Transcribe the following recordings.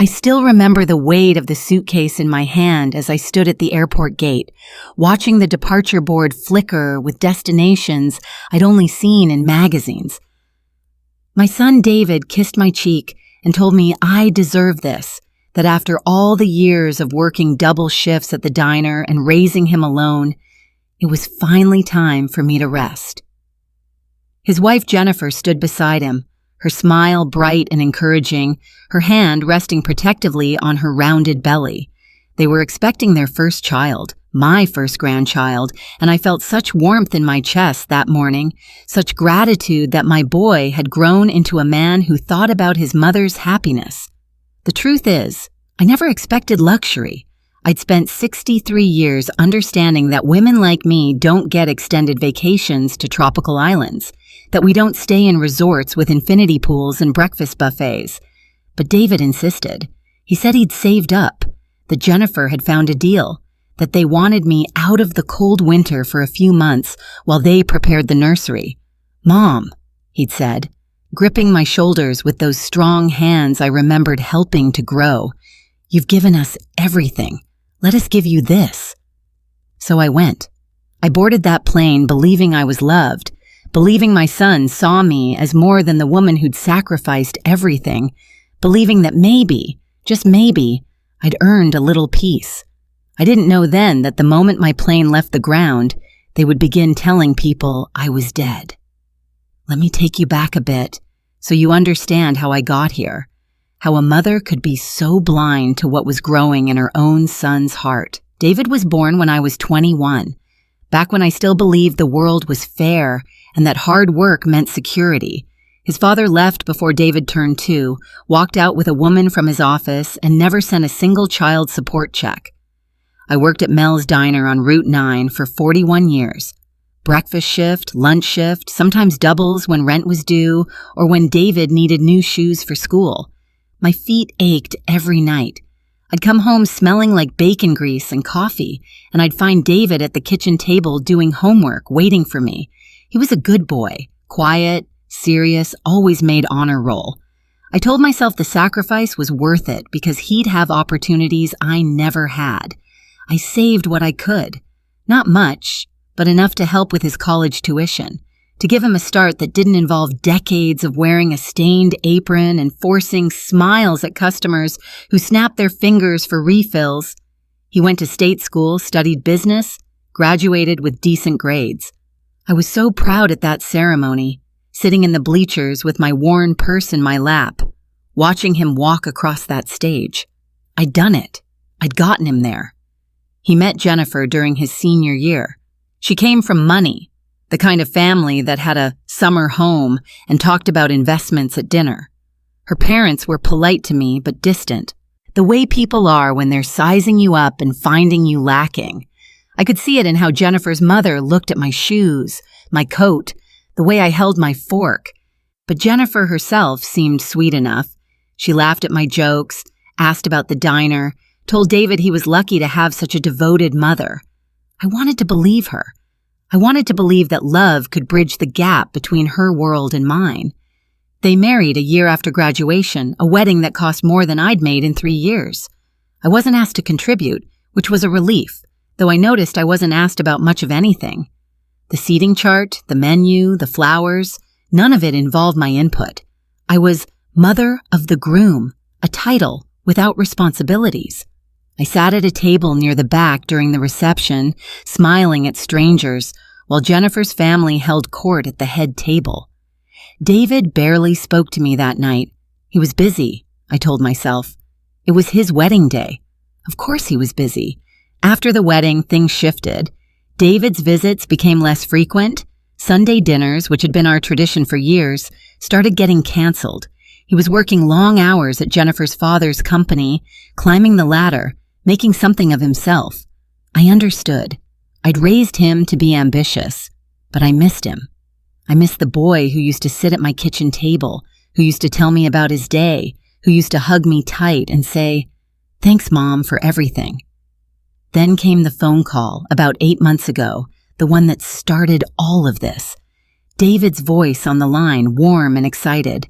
I still remember the weight of the suitcase in my hand as I stood at the airport gate, watching the departure board flicker with destinations I'd only seen in magazines. My son David kissed my cheek and told me I deserve this, that after all the years of working double shifts at the diner and raising him alone, it was finally time for me to rest. His wife Jennifer stood beside him, her smile bright and encouraging, her hand resting protectively on her rounded belly. They were expecting their first child, my first grandchild, and I felt such warmth in my chest that morning, such gratitude that my boy had grown into a man who thought about his mother's happiness. The truth is, I never expected luxury. I'd spent 63 years understanding that women like me don't get extended vacations to tropical islands, that we don't stay in resorts with infinity pools and breakfast buffets. But David insisted. He said he'd saved up, that Jennifer had found a deal, that they wanted me out of the cold winter for a few months while they prepared the nursery. "Mom," he'd said, gripping my shoulders with those strong hands I remembered helping to grow, "you've given us everything. Let us give you this." So I went. I boarded that plane believing I was loved, believing my son saw me as more than the woman who'd sacrificed everything, believing that maybe, just maybe, I'd earned a little peace. I didn't know then that the moment my plane left the ground, they would begin telling people I was dead. Let me take you back a bit, so you understand how I got here, how a mother could be so blind to what was growing in her own son's heart. David was born when I was 21, back when I still believed the world was fair and that hard work meant security. His father left before David turned 2, walked out with a woman from his office, and never sent a single child support check. I worked at Mel's Diner on Route 9 for 41 years. Breakfast shift, lunch shift, sometimes doubles when rent was due or when David needed new shoes for school. My feet ached every night. I'd come home smelling like bacon grease and coffee, and I'd find David at the kitchen table doing homework, waiting for me. He was a good boy, quiet, serious, always made honor roll. I told myself the sacrifice was worth it because he'd have opportunities I never had. I saved what I could. Not much, but enough to help with his college tuition, to give him a start that didn't involve decades of wearing a stained apron and forcing smiles at customers who snapped their fingers for refills. He went to state school, studied business, graduated with decent grades. I was so proud at that ceremony, sitting in the bleachers with my worn purse in my lap, watching him walk across that stage. I'd done it. I'd gotten him there. He met Jennifer during his senior year. She came from money, the kind of family that had a summer home and talked about investments at dinner. Her parents were polite to me, but distant, the way people are when they're sizing you up and finding you lacking. I could see it in how Jennifer's mother looked at my shoes, my coat, the way I held my fork. But Jennifer herself seemed sweet enough. She laughed at my jokes, asked about the diner, told David he was lucky to have such a devoted mother. I wanted to believe her. I wanted to believe that love could bridge the gap between her world and mine. They married a year after graduation, a wedding that cost more than I'd made in 3 years. I wasn't asked to contribute, which was a relief, though I noticed I wasn't asked about much of anything. The seating chart, the menu, the flowers, none of it involved my input. I was mother of the groom, a title without responsibilities. I sat at a table near the back during the reception, smiling at strangers, while Jennifer's family held court at the head table. David barely spoke to me that night. He was busy, I told myself. It was his wedding day. Of course he was busy. After the wedding, things shifted. David's visits became less frequent. Sunday dinners, which had been our tradition for years, started getting canceled. He was working long hours at Jennifer's father's company, climbing the ladder, making something of himself. I understood. I'd raised him to be ambitious, but I missed him. I missed the boy who used to sit at my kitchen table, who used to tell me about his day, who used to hug me tight and say, "Thanks, Mom, for everything." Then came the phone call about 8 months ago, the one that started all of this. David's voice on the line, warm and excited.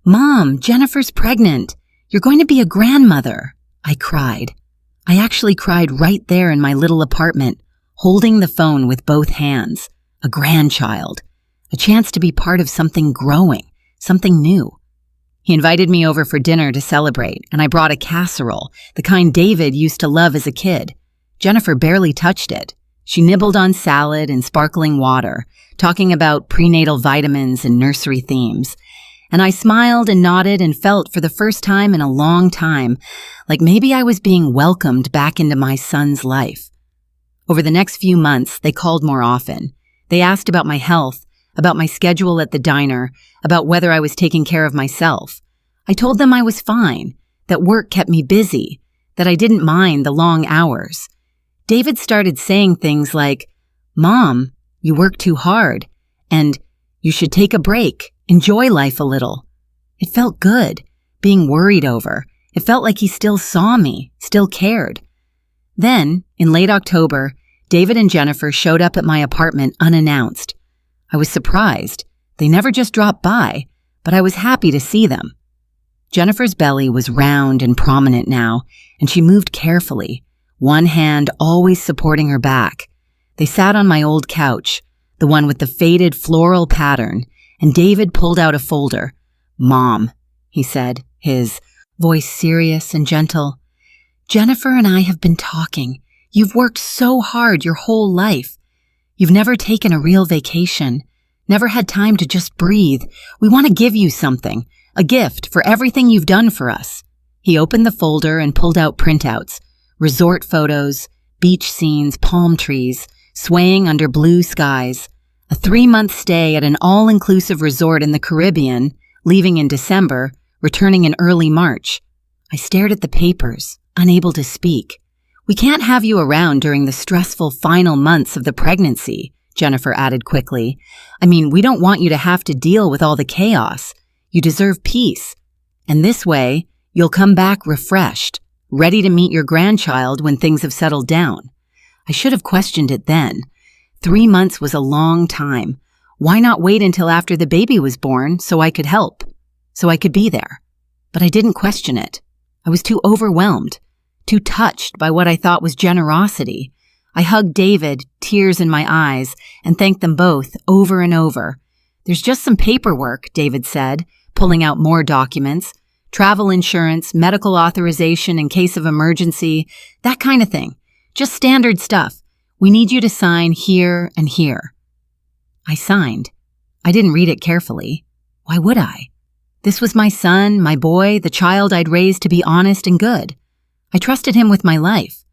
"Mom, Jennifer's pregnant. You're going to be a grandmother, I cried. I actually cried right there in my little apartment, holding the phone with both hands. A grandchild. A chance to be part of something growing, something new. He invited me over for dinner to celebrate, and I brought a casserole, the kind David used to love as a kid. Jennifer barely touched it. She nibbled on salad and sparkling water, talking about prenatal vitamins and nursery themes. And I smiled and nodded and felt for the first time in a long time like maybe I was being welcomed back into my son's life. Over the next few months, they called more often. They asked about my health, about my schedule at the diner, about whether I was taking care of myself. I told them I was fine, that work kept me busy, that I didn't mind the long hours. David started saying things like, "Mom, you work too hard," and "You should take a break, enjoy life a little." It felt good, being worried over. It felt like he still saw me, still cared. Then, in late October, David and Jennifer showed up at my apartment unannounced. I was surprised. They never just dropped by, but I was happy to see them. Jennifer's belly was round and prominent now, and she moved carefully, one hand always supporting her back. They sat on my old couch, the one with the faded floral pattern, and David pulled out a folder. "Mom," he said, his voice serious and gentle. "Jennifer and I have been talking. You've worked so hard your whole life. You've never taken a real vacation, never had time to just breathe. We want to give you something, a gift for everything you've done for us." He opened the folder and pulled out printouts, resort photos, beach scenes, palm trees, swaying under blue skies, a 3-month stay at an all-inclusive resort in the Caribbean, leaving in December, returning in early March. I stared at the papers, unable to speak. "We can't have you around during the stressful final months of the pregnancy," Jennifer added quickly. "I mean, we don't want you to have to deal with all the chaos. You deserve peace. And this way, you'll come back refreshed, ready to meet your grandchild when things have settled down." I should have questioned it then. 3 months was a long time. Why not wait until after the baby was born so I could help, so I could be there? But I didn't question it. I was too overwhelmed, too touched by what I thought was generosity. I hugged David, tears in my eyes, and thanked them both over and over. "There's just some paperwork," David said, pulling out more documents. "Travel insurance, medical authorization in case of emergency, that kind of thing. Just standard stuff. We need you to sign here and here." I signed. I didn't read it carefully. Why would I? This was my son, my boy, the child I'd raised to be honest and good. I trusted him with my life.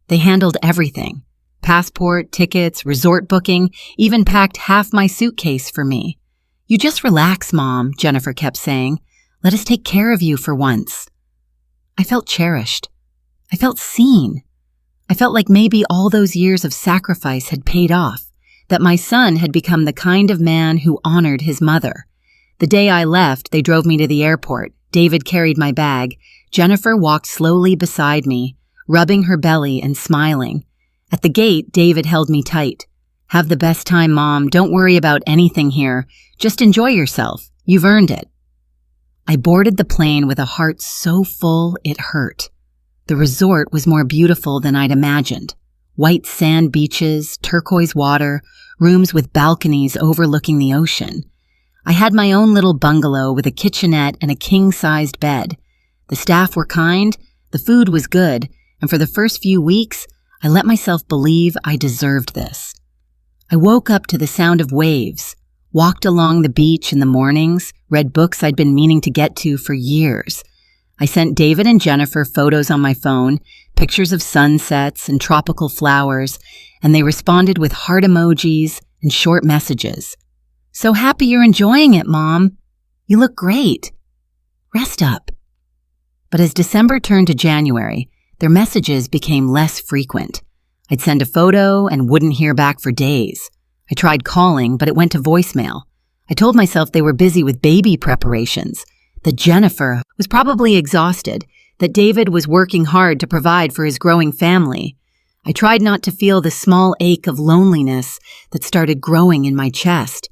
They handled everything. Passport, tickets, resort booking, even packed half my suitcase for me. "You just relax, Mom," Jennifer kept saying. "Let us take care of you for once." I felt cherished. I felt seen. I felt like maybe all those years of sacrifice had paid off, that my son had become the kind of man who honored his mother. The day I left, they drove me to the airport. David carried my bag. Jennifer walked slowly beside me, rubbing her belly and smiling. At the gate, David held me tight. "Have the best time, Mom. Don't worry about anything here. Just enjoy yourself. You've earned it." I boarded the plane with a heart so full it hurt. The resort was more beautiful than I'd imagined. White sand beaches, turquoise water, rooms with balconies overlooking the ocean. I had my own little bungalow with a kitchenette and a king-sized bed. The staff were kind, the food was good, and for the first few weeks, I let myself believe I deserved this. I woke up to the sound of waves, walked along the beach in the mornings, read books I'd been meaning to get to for years. I sent David and Jennifer photos on my phone, pictures of sunsets and tropical flowers, and they responded with heart emojis and short messages. "So happy you're enjoying it, Mom. You look great. Rest up." But as December turned to January, their messages became less frequent. I'd send a photo and wouldn't hear back for days. I tried calling, but it went to voicemail. I told myself they were busy with baby preparations, that Jennifer was probably exhausted, that David was working hard to provide for his growing family. I tried not to feel the small ache of loneliness that started growing in my chest.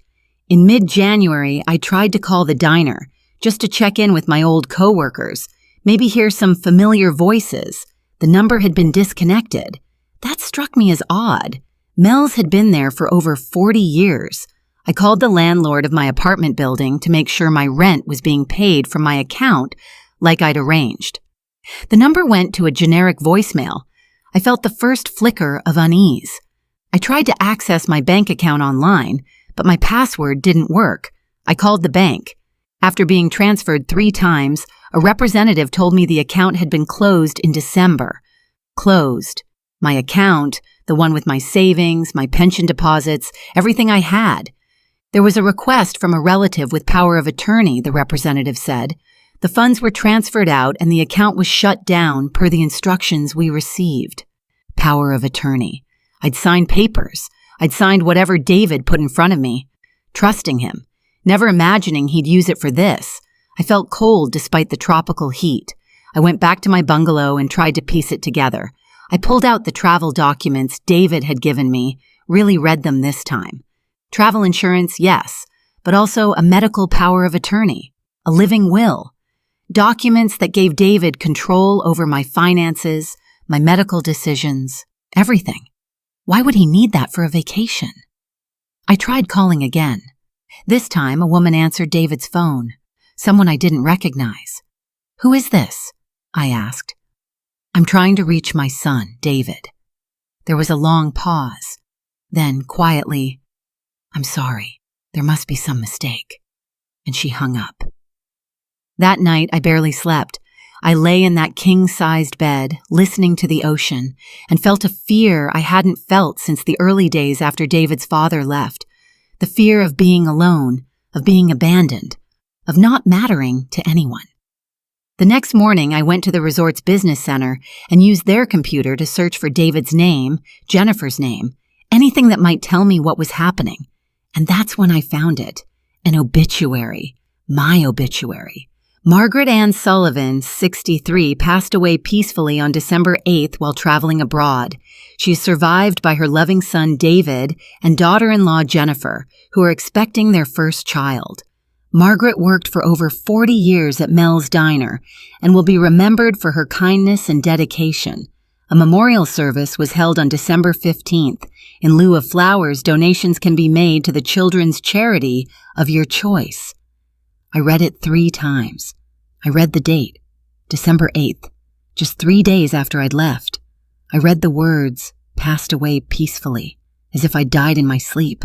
In mid-January, I tried to call the diner, just to check in with my old coworkers, Maybe hear some familiar voices. The number had been disconnected. That struck me as odd. Mel's had been there for over 40 years. I called the landlord of my apartment building to make sure my rent was being paid from my account like I'd arranged. The number went to a generic voicemail. I felt the first flicker of unease. I tried to access my bank account online, but my password didn't work. I called the bank. After being transferred 3 times, a representative told me the account had been closed in December. Closed. My account, the one with my savings, my pension deposits, everything I had. There was a request from a relative with power of attorney, the representative said. The funds were transferred out and the account was shut down per the instructions we received. Power of attorney. I'd signed papers. I'd signed whatever David put in front of me, trusting him, never imagining he'd use it for this. I felt cold despite the tropical heat. I went back to my bungalow and tried to piece it together. I pulled out the travel documents David had given me, really read them this time. Travel insurance, yes, but also a medical power of attorney, a living will. Documents that gave David control over my finances, my medical decisions, everything. Why would he need that for a vacation? I tried calling again. This time, a woman answered David's phone, someone I didn't recognize. "Who is this?" I asked. "I'm trying to reach my son, David." There was a long pause. Then, quietly, "I'm sorry, there must be some mistake." And she hung up. That night, I barely slept. I lay in that king-sized bed, listening to the ocean, and felt a fear I hadn't felt since the early days after David's father left. The fear of being alone, of being abandoned, of not mattering to anyone. The next morning, I went to the resort's business center and used their computer to search for David's name, Jennifer's name, anything that might tell me what was happening. And that's when I found it. An obituary. My obituary. Margaret Ann Sullivan, 63, passed away peacefully on December 8th while traveling abroad. She is survived by her loving son David and daughter-in-law Jennifer, who are expecting their first child. Margaret worked for over 40 years at Mel's Diner and will be remembered for her kindness and dedication. A memorial service was held on December 15th. In lieu of flowers, donations can be made to the children's charity of your choice. I read it 3 times. I read the date, December 8th, just 3 days after I'd left. I read the words, "passed away peacefully," as if I died in my sleep,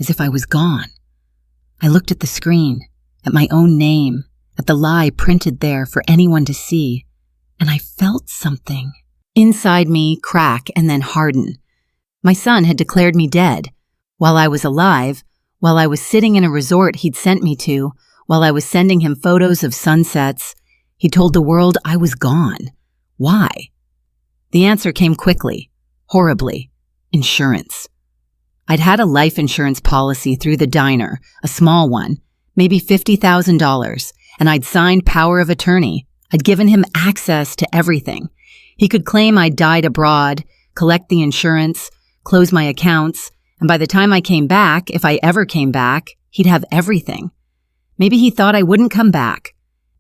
as if I was gone. I looked at the screen, at my own name, at the lie printed there for anyone to see, and I felt something inside me crack and then harden. My son had declared me dead. While I was alive, while I was sitting in a resort he'd sent me to, while I was sending him photos of sunsets, he told the world I was gone. Why? The answer came quickly, horribly. Insurance. I'd had a life insurance policy through the diner, a small one, maybe $50,000, and I'd signed power of attorney. I'd given him access to everything. He could claim I'd died abroad, collect the insurance, close my accounts, and by the time I came back, if I ever came back, he'd have everything. Maybe he thought I wouldn't come back.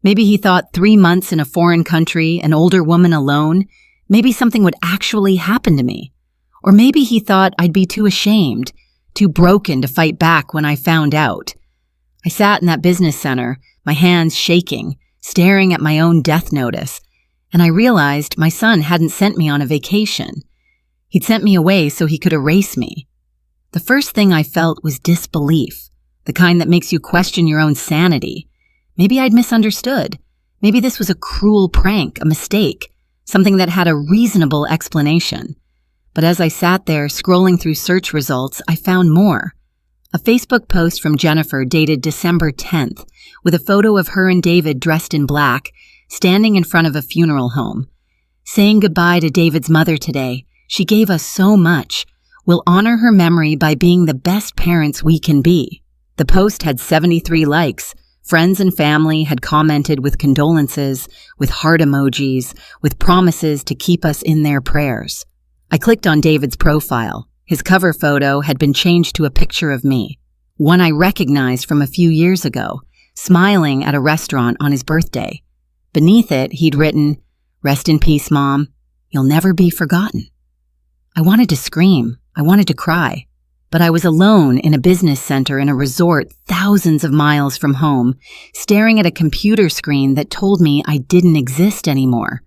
Maybe he thought 3 months in a foreign country, an older woman alone, maybe something would actually happen to me. Or maybe he thought I'd be too ashamed, too broken to fight back when I found out. I sat in that business center, my hands shaking, staring at my own death notice, and I realized my son hadn't sent me on a vacation. He'd sent me away so he could erase me. The first thing I felt was disbelief, the kind that makes you question your own sanity. Maybe I'd misunderstood. Maybe this was a cruel prank, a mistake, something that had a reasonable explanation. But as I sat there scrolling through search results, I found more. A Facebook post from Jennifer dated December 10th, with a photo of her and David dressed in black, standing in front of a funeral home. Saying goodbye to David's mother today. She gave us so much. We'll honor her memory by being the best parents we can be. The post had 73 likes. Friends and family had commented with condolences, with heart emojis, with promises to keep us in their prayers. I clicked on David's profile. His cover photo had been changed to a picture of me, one I recognized from a few years ago, smiling at a restaurant on his birthday. Beneath it, he'd written, "Rest in peace, Mom. You'll never be forgotten." I wanted to scream. I wanted to cry. But I was alone in a business center in a resort thousands of miles from home, staring at a computer screen that told me I didn't exist anymore.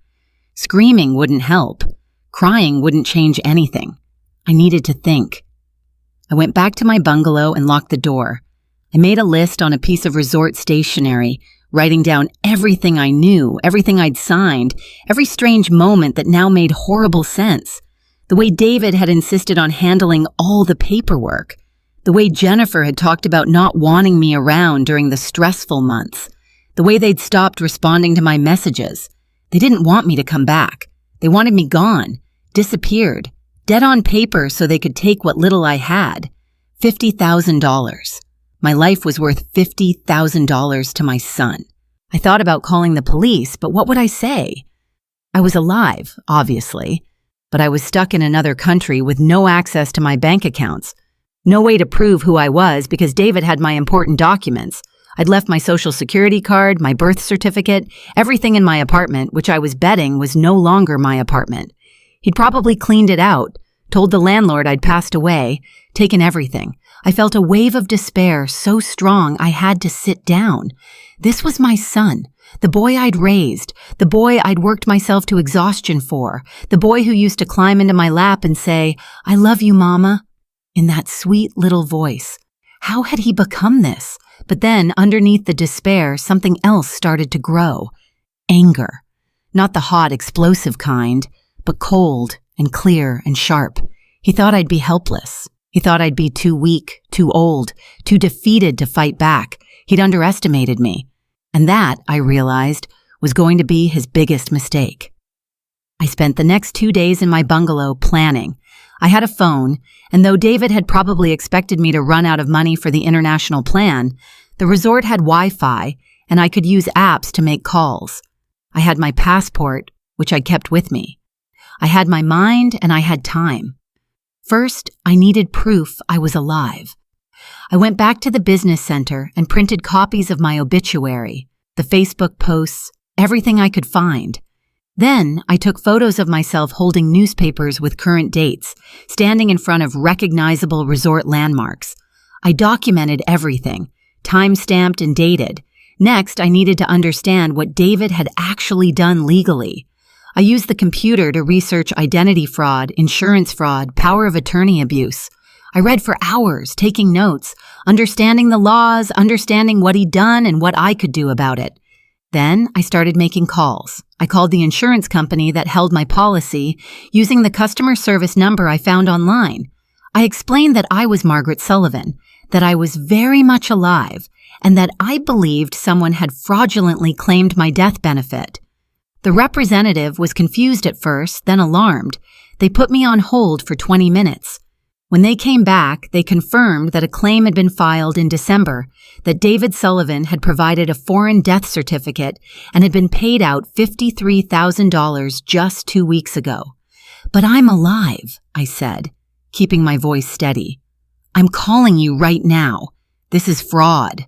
Screaming wouldn't help. Crying wouldn't change anything. I needed to think. I went back to my bungalow and locked the door. I made a list on a piece of resort stationery, writing down everything I knew, everything I'd signed, every strange moment that now made horrible sense. The way David had insisted on handling all the paperwork. The way Jennifer had talked about not wanting me around during the stressful months. The way they'd stopped responding to my messages. They didn't want me to come back. They wanted me gone, disappeared, dead on paper so they could take what little I had. $50,000. My life was worth $50,000 to my son. I thought about calling the police, but what would I say? I was alive, obviously, but I was stuck in another country with no access to my bank accounts. No way to prove who I was because David had my important documents. I'd left my social security card, my birth certificate, everything in my apartment, which I was betting was no longer my apartment. He'd probably cleaned it out, told the landlord I'd passed away, taken everything. I felt a wave of despair so strong I had to sit down. This was my son, the boy I'd raised, the boy I'd worked myself to exhaustion for, the boy who used to climb into my lap and say, "I love you, Mama," in that sweet little voice. How had he become this? But then, underneath the despair, something else started to grow. Anger. Not the hot, explosive kind, but cold and clear and sharp. He thought I'd be helpless. He thought I'd be too weak, too old, too defeated to fight back. He'd underestimated me. And that, I realized, was going to be his biggest mistake. I spent the next 2 days in my bungalow planning. I had a phone, and though David had probably expected me to run out of money for the international plan, the resort had Wi-Fi, and I could use apps to make calls. I had my passport, which I kept with me. I had my mind, and I had time. First, I needed proof I was alive. I went back to the business center and printed copies of my obituary, the Facebook posts, everything I could find. Then I took photos of myself holding newspapers with current dates, standing in front of recognizable resort landmarks. I documented everything, time-stamped and dated. Next, I needed to understand what David had actually done legally. I used the computer to research identity fraud, insurance fraud, power of attorney abuse. I read for hours, taking notes, understanding the laws, understanding what he'd done and what I could do about it. Then I started making calls. I called the insurance company that held my policy using the customer service number I found online. I explained that I was Margaret Sullivan, that I was very much alive, and that I believed someone had fraudulently claimed my death benefit. The representative was confused at first, then alarmed. They put me on hold for 20 minutes. When they came back, they confirmed that a claim had been filed in December, that David Sullivan had provided a foreign death certificate and had been paid out $53,000 just 2 weeks ago. "But I'm alive," I said, keeping my voice steady. "I'm calling you right now. This is fraud."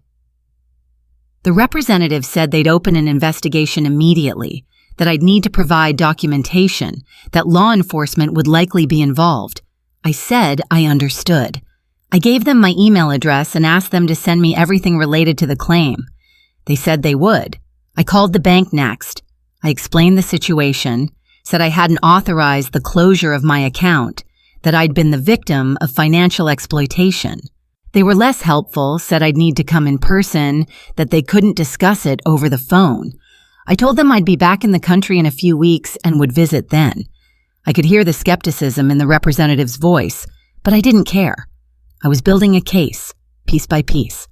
The representative said they'd open an investigation immediately, that I'd need to provide documentation, that law enforcement would likely be involved. I said I understood. I gave them my email address and asked them to send me everything related to the claim. They said they would. I called the bank next. I explained the situation, said I hadn't authorized the closure of my account, that I'd been the victim of financial exploitation. They were less helpful, said I'd need to come in person, that they couldn't discuss it over the phone. I told them I'd be back in the country in a few weeks and would visit then. I could hear the skepticism in the representative's voice, but I didn't care. I was building a case, piece by piece.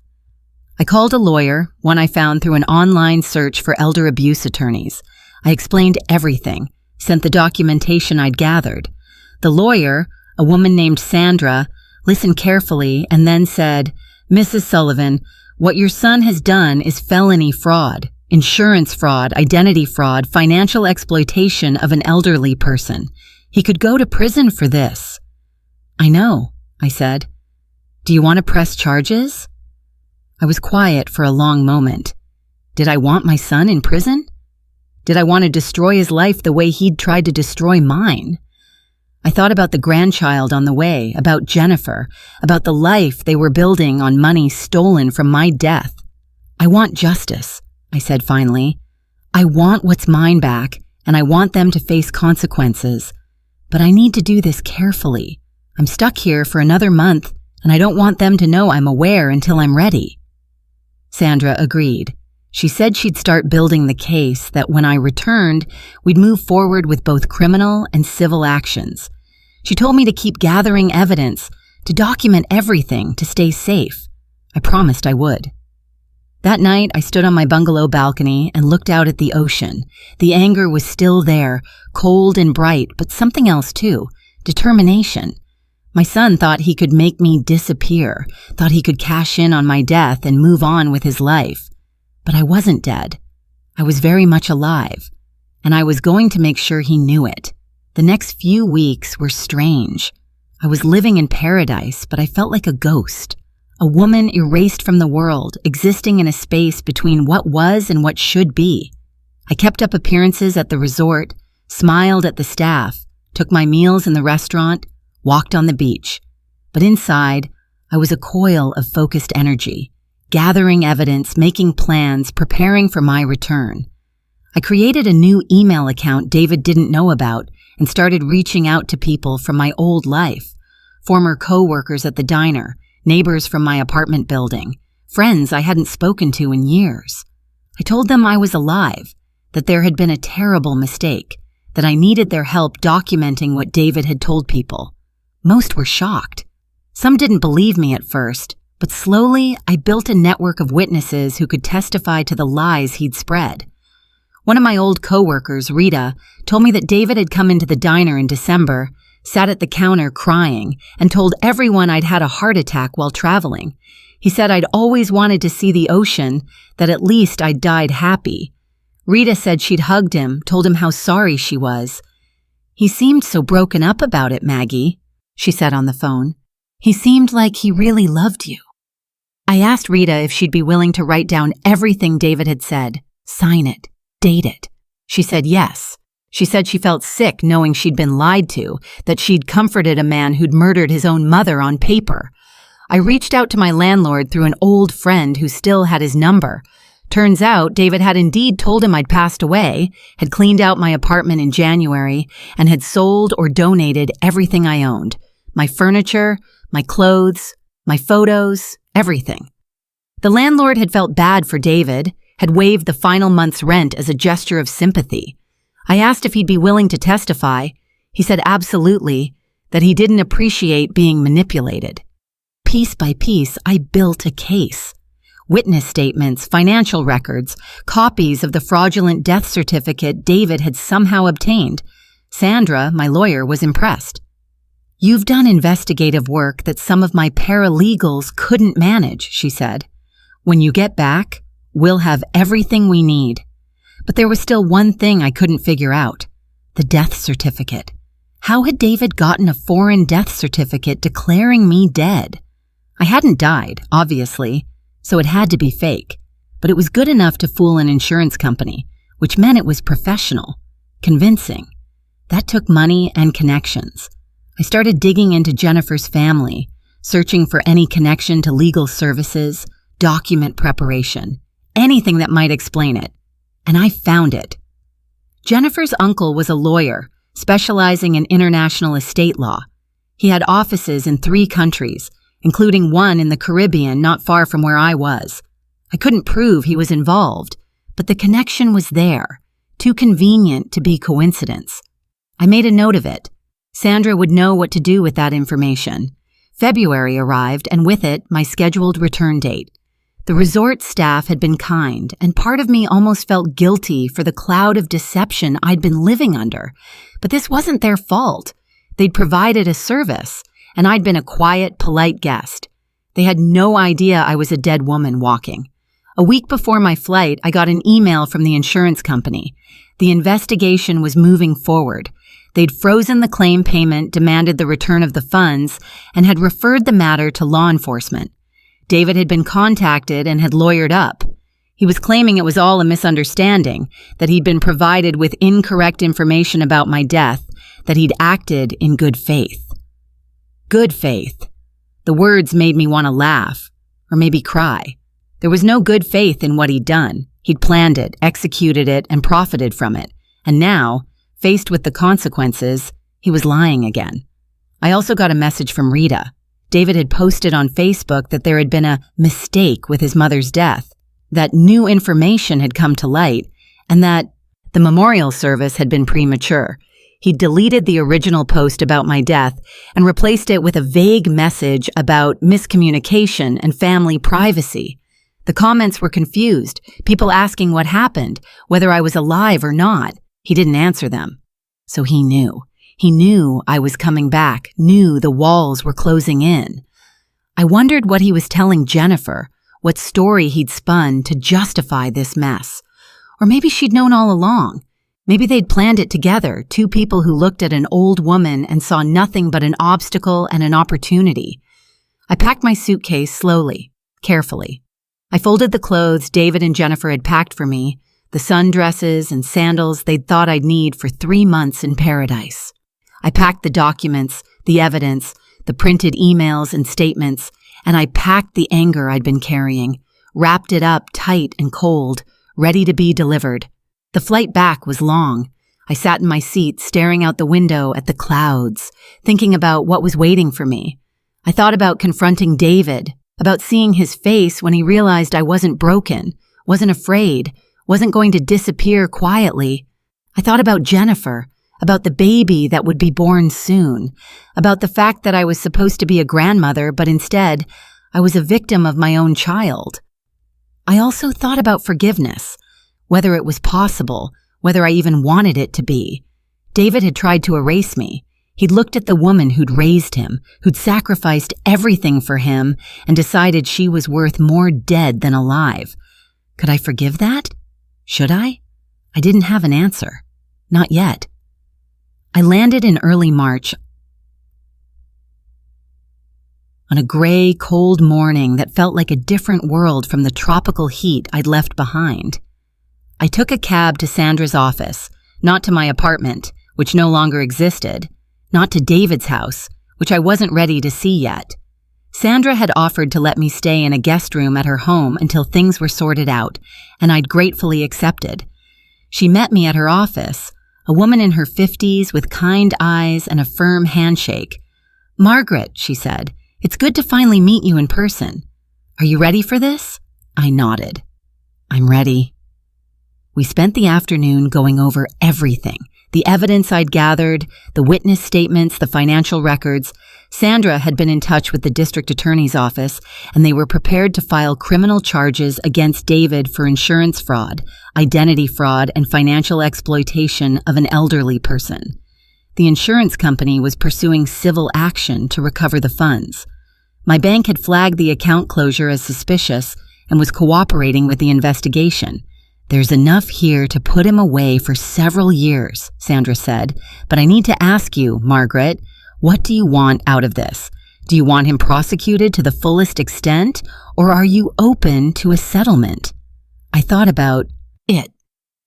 I called a lawyer, one I found through an online search for elder abuse attorneys. I explained everything, sent the documentation I'd gathered. The lawyer, a woman named Sandra, listened carefully and then said, "Mrs. Sullivan, what your son has done is felony fraud, insurance fraud, identity fraud, financial exploitation of an elderly person. He could go to prison for this." "I know," I said. "Do you want to press charges?" I was quiet for a long moment. Did I want my son in prison? Did I want to destroy his life the way he'd tried to destroy mine? I thought about the grandchild on the way, about Jennifer, about the life they were building on money stolen from my death. I want justice, I said finally. I want what's mine back, and I want them to face consequences. But I need to do this carefully. I'm stuck here for another month, and I don't want them to know I'm aware until I'm ready. Sandra agreed. She said she'd start building the case, that when I returned, we'd move forward with both criminal and civil actions. She told me to keep gathering evidence, to document everything, to stay safe. I promised I would. That night, I stood on my bungalow balcony and looked out at the ocean. The anger was still there, cold and bright, but something else too, determination. My son thought he could make me disappear, thought he could cash in on my death and move on with his life. But I wasn't dead. I was very much alive, and I was going to make sure he knew it. The next few weeks were strange. I was living in paradise, but I felt like a ghost, a woman erased from the world, existing in a space between what was and what should be. I kept up appearances at the resort, smiled at the staff, took my meals in the restaurant, walked on the beach. But inside, I was a coil of focused energy, gathering evidence, making plans, preparing for my return. I created a new email account David didn't know about and started reaching out to people from my old life, former co-workers at the diner, neighbors from my apartment building, friends I hadn't spoken to in years. I told them I was alive, that there had been a terrible mistake, that I needed their help documenting what David had told people. Most were shocked. Some didn't believe me at first, but slowly I built a network of witnesses who could testify to the lies he'd spread. One of my old co-workers, Rita, told me that David had come into the diner in December, sat at the counter crying, and told everyone I'd had a heart attack while traveling. He said I'd always wanted to see the ocean, that at least I'd died happy. Rita said she'd hugged him, told him how sorry she was. "He seemed so broken up about it, Maggie," she said on the phone. "He seemed like he really loved you." I asked Rita if she'd be willing to write down everything David had said, sign it, date it. She said yes. She said she felt sick knowing she'd been lied to, that she'd comforted a man who'd murdered his own mother on paper. I reached out to my landlord through an old friend who still had his number. Turns out David had indeed told him I'd passed away, had cleaned out my apartment in January, and had sold or donated everything I owned. My furniture, my clothes, my photos, everything. The landlord had felt bad for David, had waived the final month's rent as a gesture of sympathy. I asked if he'd be willing to testify. He said absolutely, that he didn't appreciate being manipulated. Piece by piece, I built a case. Witness statements, financial records, copies of the fraudulent death certificate David had somehow obtained. Sandra, my lawyer, was impressed. "You've done investigative work that some of my paralegals couldn't manage," she said. "When you get back, we'll have everything we need." But there was still one thing I couldn't figure out: the death certificate. How had David gotten a foreign death certificate declaring me dead? I hadn't died, obviously, so it had to be fake. But it was good enough to fool an insurance company, which meant it was professional, convincing. That took money and connections. I started digging into Jennifer's family, searching for any connection to legal services, document preparation, anything that might explain it. And I found it. Jennifer's uncle was a lawyer, specializing in international estate law. He had offices in 3 countries, including one in the Caribbean not far from where I was. I couldn't prove he was involved, but the connection was there, too convenient to be coincidence. I made a note of it. Sandra would know what to do with that information. February arrived, and with it, my scheduled return date. The resort staff had been kind, and part of me almost felt guilty for the cloud of deception I'd been living under. But this wasn't their fault. They'd provided a service, and I'd been a quiet, polite guest. They had no idea I was a dead woman walking. A week before my flight, I got an email from the insurance company. The investigation was moving forward. They'd frozen the claim payment, demanded the return of the funds, and had referred the matter to law enforcement. David had been contacted and had lawyered up. He was claiming it was all a misunderstanding, that he'd been provided with incorrect information about my death, that he'd acted in good faith. Good faith. The words made me want to laugh, or maybe cry. There was no good faith in what he'd done. He'd planned it, executed it, and profited from it. And now, faced with the consequences, he was lying again. I also got a message from Rita. David had posted on Facebook that there had been a mistake with his mother's death, that new information had come to light, and that the memorial service had been premature. He deleted the original post about my death and replaced it with a vague message about miscommunication and family privacy. The comments were confused, people asking what happened, whether I was alive or not. He didn't answer them. So he knew. He knew I was coming back, knew the walls were closing in. I wondered what he was telling Jennifer, what story he'd spun to justify this mess. Or maybe she'd known all along. Maybe they'd planned it together, two people who looked at an old woman and saw nothing but an obstacle and an opportunity. I packed my suitcase slowly, carefully. I folded the clothes David and Jennifer had packed for me, the sundresses and sandals they'd thought I'd need for 3 months in paradise. I packed the documents, the evidence, the printed emails and statements, and I packed the anger I'd been carrying, wrapped it up tight and cold, ready to be delivered. The flight back was long. I sat in my seat, staring out the window at the clouds, thinking about what was waiting for me. I thought about confronting David, about seeing his face when he realized I wasn't broken, wasn't afraid, wasn't going to disappear quietly. I thought about Jennifer, about the baby that would be born soon, about the fact that I was supposed to be a grandmother, but instead, I was a victim of my own child. I also thought about forgiveness, whether it was possible, whether I even wanted it to be. David had tried to erase me. He'd looked at the woman who'd raised him, who'd sacrificed everything for him, and decided she was worth more dead than alive. Could I forgive that? Should I? I didn't have an answer. Not yet. I landed in early March on a gray, cold morning that felt like a different world from the tropical heat I'd left behind. I took a cab to Sandra's office, not to my apartment, which no longer existed, not to David's house, which I wasn't ready to see yet. Sandra had offered to let me stay in a guest room at her home until things were sorted out, and I'd gratefully accepted. She met me at her office, a woman in her 50s with kind eyes and a firm handshake. "Margaret," she said, "it's good to finally meet you in person. Are you ready for this?" I nodded. "I'm ready." We spent the afternoon going over everything, the evidence I'd gathered, the witness statements, the financial records. Sandra had been in touch with the district attorney's office, and they were prepared to file criminal charges against David for insurance fraud, identity fraud, and financial exploitation of an elderly person. The insurance company was pursuing civil action to recover the funds. My bank had flagged the account closure as suspicious and was cooperating with the investigation. "There's enough here to put him away for several years," Sandra said, "but I need to ask you, Margaret, what do you want out of this? Do you want him prosecuted to the fullest extent, or are you open to a settlement?" I thought about it.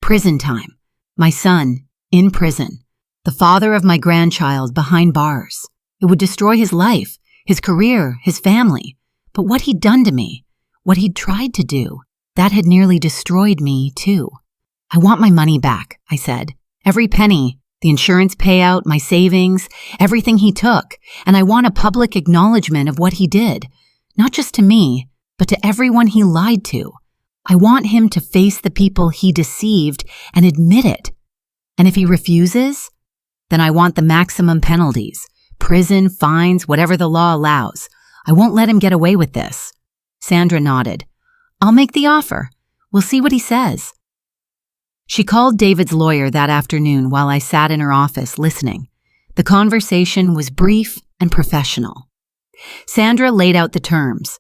Prison time. My son, in prison. The father of my grandchild behind bars. It would destroy his life, his career, his family. But what he'd done to me, what he'd tried to do, that had nearly destroyed me, too. "I want my money back," I said. "Every penny, the insurance payout, my savings, everything he took. And I want a public acknowledgement of what he did. Not just to me, but to everyone he lied to. I want him to face the people he deceived and admit it. And if he refuses, then I want the maximum penalties. Prison, fines, whatever the law allows. I won't let him get away with this." Sandra nodded. "I'll make the offer. We'll see what he says." She called David's lawyer that afternoon while I sat in her office listening. The conversation was brief and professional. Sandra laid out the terms.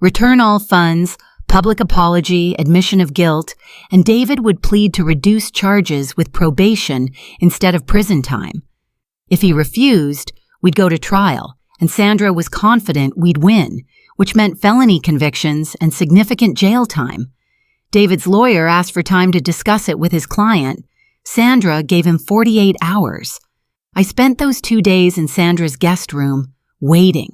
Return all funds, public apology, admission of guilt, and David would plead to reduce charges with probation instead of prison time. If he refused, we'd go to trial, and Sandra was confident we'd win, which meant felony convictions and significant jail time. David's lawyer asked for time to discuss it with his client. Sandra gave him 48 hours. I spent those 2 days in Sandra's guest room, waiting.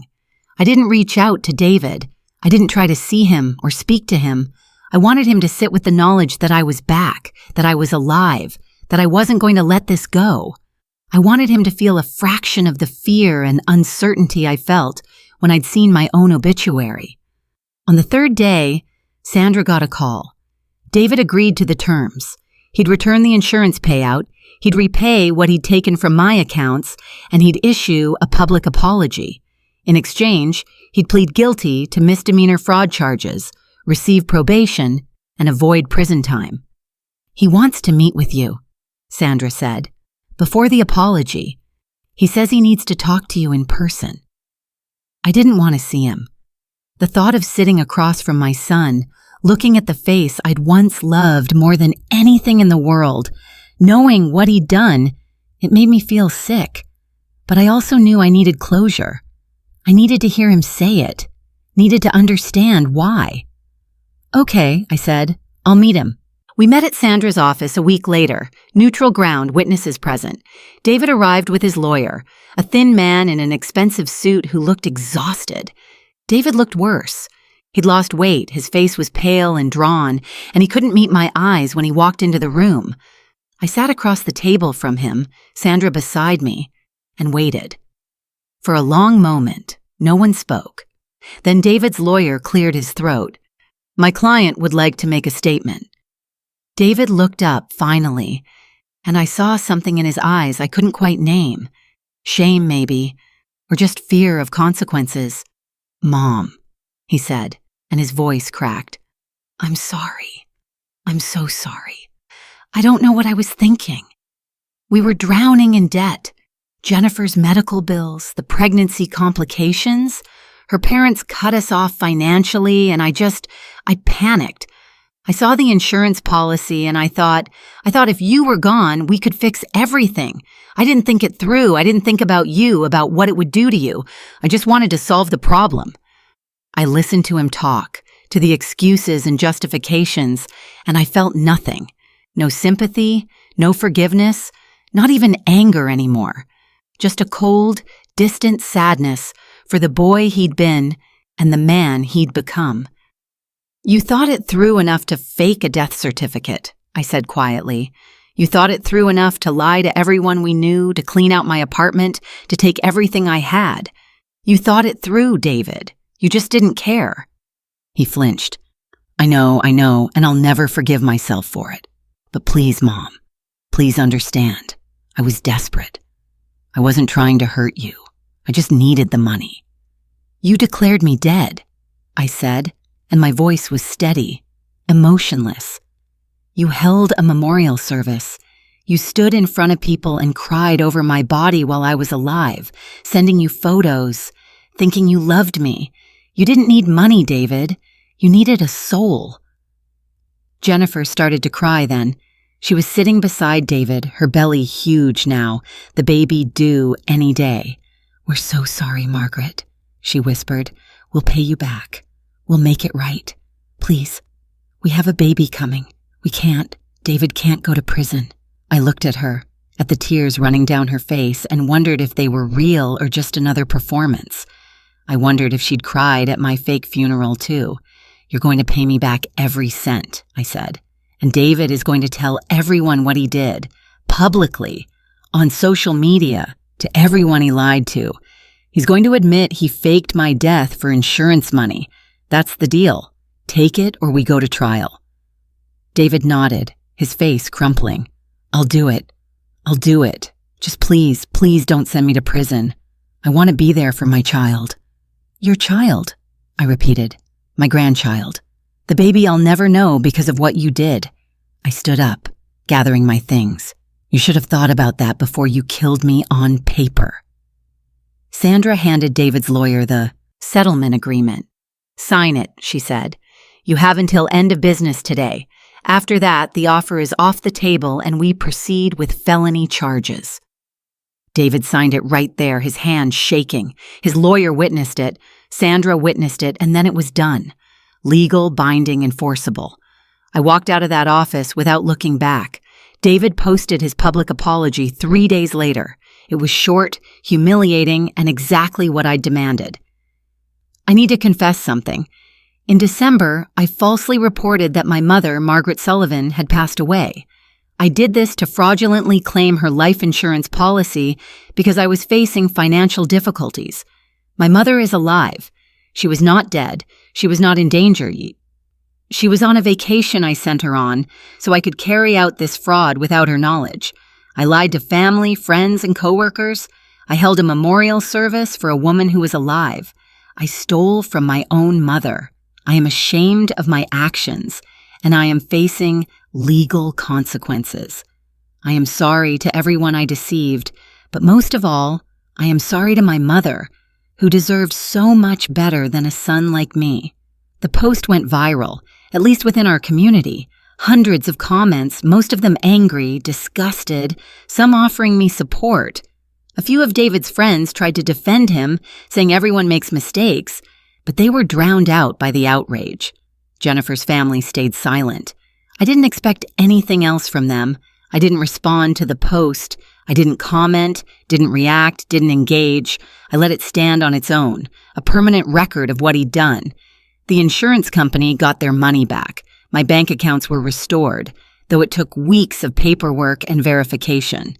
I didn't reach out to David. I didn't try to see him or speak to him. I wanted him to sit with the knowledge that I was back, that I was alive, that I wasn't going to let this go. I wanted him to feel a fraction of the fear and uncertainty I felt when I'd seen my own obituary. On the 3rd day, Sandra got a call. David agreed to the terms. He'd return the insurance payout, he'd repay what he'd taken from my accounts, and he'd issue a public apology. In exchange, he'd plead guilty to misdemeanor fraud charges, receive probation, and avoid prison time. "He wants to meet with you," Sandra said. "Before the apology, he says he needs to talk to you in person." I didn't want to see him. The thought of sitting across from my son, looking at the face I'd once loved more than anything in the world, knowing what he'd done, it made me feel sick. But I also knew I needed closure. I needed to hear him say it, needed to understand why. "Okay," I said, "I'll meet him." We met at Sandra's office a week later, neutral ground, witnesses present. David arrived with his lawyer, a thin man in an expensive suit who looked exhausted. David looked worse. He'd lost weight, his face was pale and drawn, and he couldn't meet my eyes when he walked into the room. I sat across the table from him, Sandra beside me, and waited. For a long moment, no one spoke. Then David's lawyer cleared his throat. "My client would like to make a statement." David looked up, finally, and I saw something in his eyes I couldn't quite name. Shame, maybe, or just fear of consequences. "Mom," he said, and his voice cracked. "I'm sorry. I'm so sorry. I don't know what I was thinking. We were drowning in debt. Jennifer's medical bills, the pregnancy complications. Her parents cut us off financially, and I panicked. I saw the insurance policy, and I thought if you were gone, we could fix everything. I didn't think it through. I didn't think about you, about what it would do to you. I just wanted to solve the problem." I listened to him talk, to the excuses and justifications, and I felt nothing. No sympathy, no forgiveness, not even anger anymore. Just a cold, distant sadness for the boy he'd been and the man he'd become. "You thought it through enough to fake a death certificate," I said quietly. "You thought it through enough to lie to everyone we knew, to clean out my apartment, to take everything I had. You thought it through, David. You just didn't care." He flinched. I know, and I'll never forgive myself for it. But please, Mom, please understand. I was desperate. I wasn't trying to hurt you. I just needed the money." "You declared me dead," I said, and my voice was steady, emotionless. "You held a memorial service. You stood in front of people and cried over my body while I was alive, sending you photos, thinking you loved me. You didn't need money, David. You needed a soul." Jennifer started to cry then. She was sitting beside David, her belly huge now, the baby due any day. "We're so sorry, Margaret," she whispered. "We'll pay you back. We'll make it right. Please, we have a baby coming. David can't go to prison." I looked at her, at the tears running down her face, and wondered if they were real or just another performance. I wondered if she'd cried at my fake funeral too. "You're going to pay me back every cent," I said. "And David is going to tell everyone what he did, publicly, on social media, to everyone he lied to. He's going to admit he faked my death for insurance money. That's the deal. Take it or we go to trial." David nodded, his face crumpling. I'll do it. Just please don't send me to prison. I want to be there for my child." "Your child," I repeated. "My grandchild. The baby I'll never know because of what you did." I stood up, gathering my things. "You should have thought about that before you killed me on paper." Sandra handed David's lawyer the settlement agreement. "Sign it," she said. "You have until end of business today. After that, the offer is off the table and we proceed with felony charges." David signed it right there, his hand shaking. His lawyer witnessed it, Sandra witnessed it, and then it was done. Legal, binding, enforceable. I walked out of that office without looking back. David posted his public apology 3 days later. It was short, humiliating, and exactly what I demanded. I need to confess something. In December, I falsely reported that my mother, Margaret Sullivan, had passed away. I did this to fraudulently claim her life insurance policy because I was facing financial difficulties. My mother is alive. She was not dead. She was not in danger. She was on a vacation I sent her on, so I could carry out this fraud without her knowledge. I lied to family, friends, and coworkers. I held a memorial service for a woman who was alive. I stole from my own mother. I am ashamed of my actions, and I am facing legal consequences. I am sorry to everyone I deceived, but most of all, I am sorry to my mother, who deserved so much better than a son like me. The post went viral, at least within our community. Hundreds of comments, most of them angry, disgusted, some offering me support. A few of David's friends tried to defend him, saying everyone makes mistakes, but they were drowned out by the outrage. Jennifer's family stayed silent. I didn't expect anything else from them. I didn't respond to the post. I didn't comment, didn't react, didn't engage. I let it stand on its own, a permanent record of what he'd done. The insurance company got their money back. My bank accounts were restored, though it took weeks of paperwork and verification.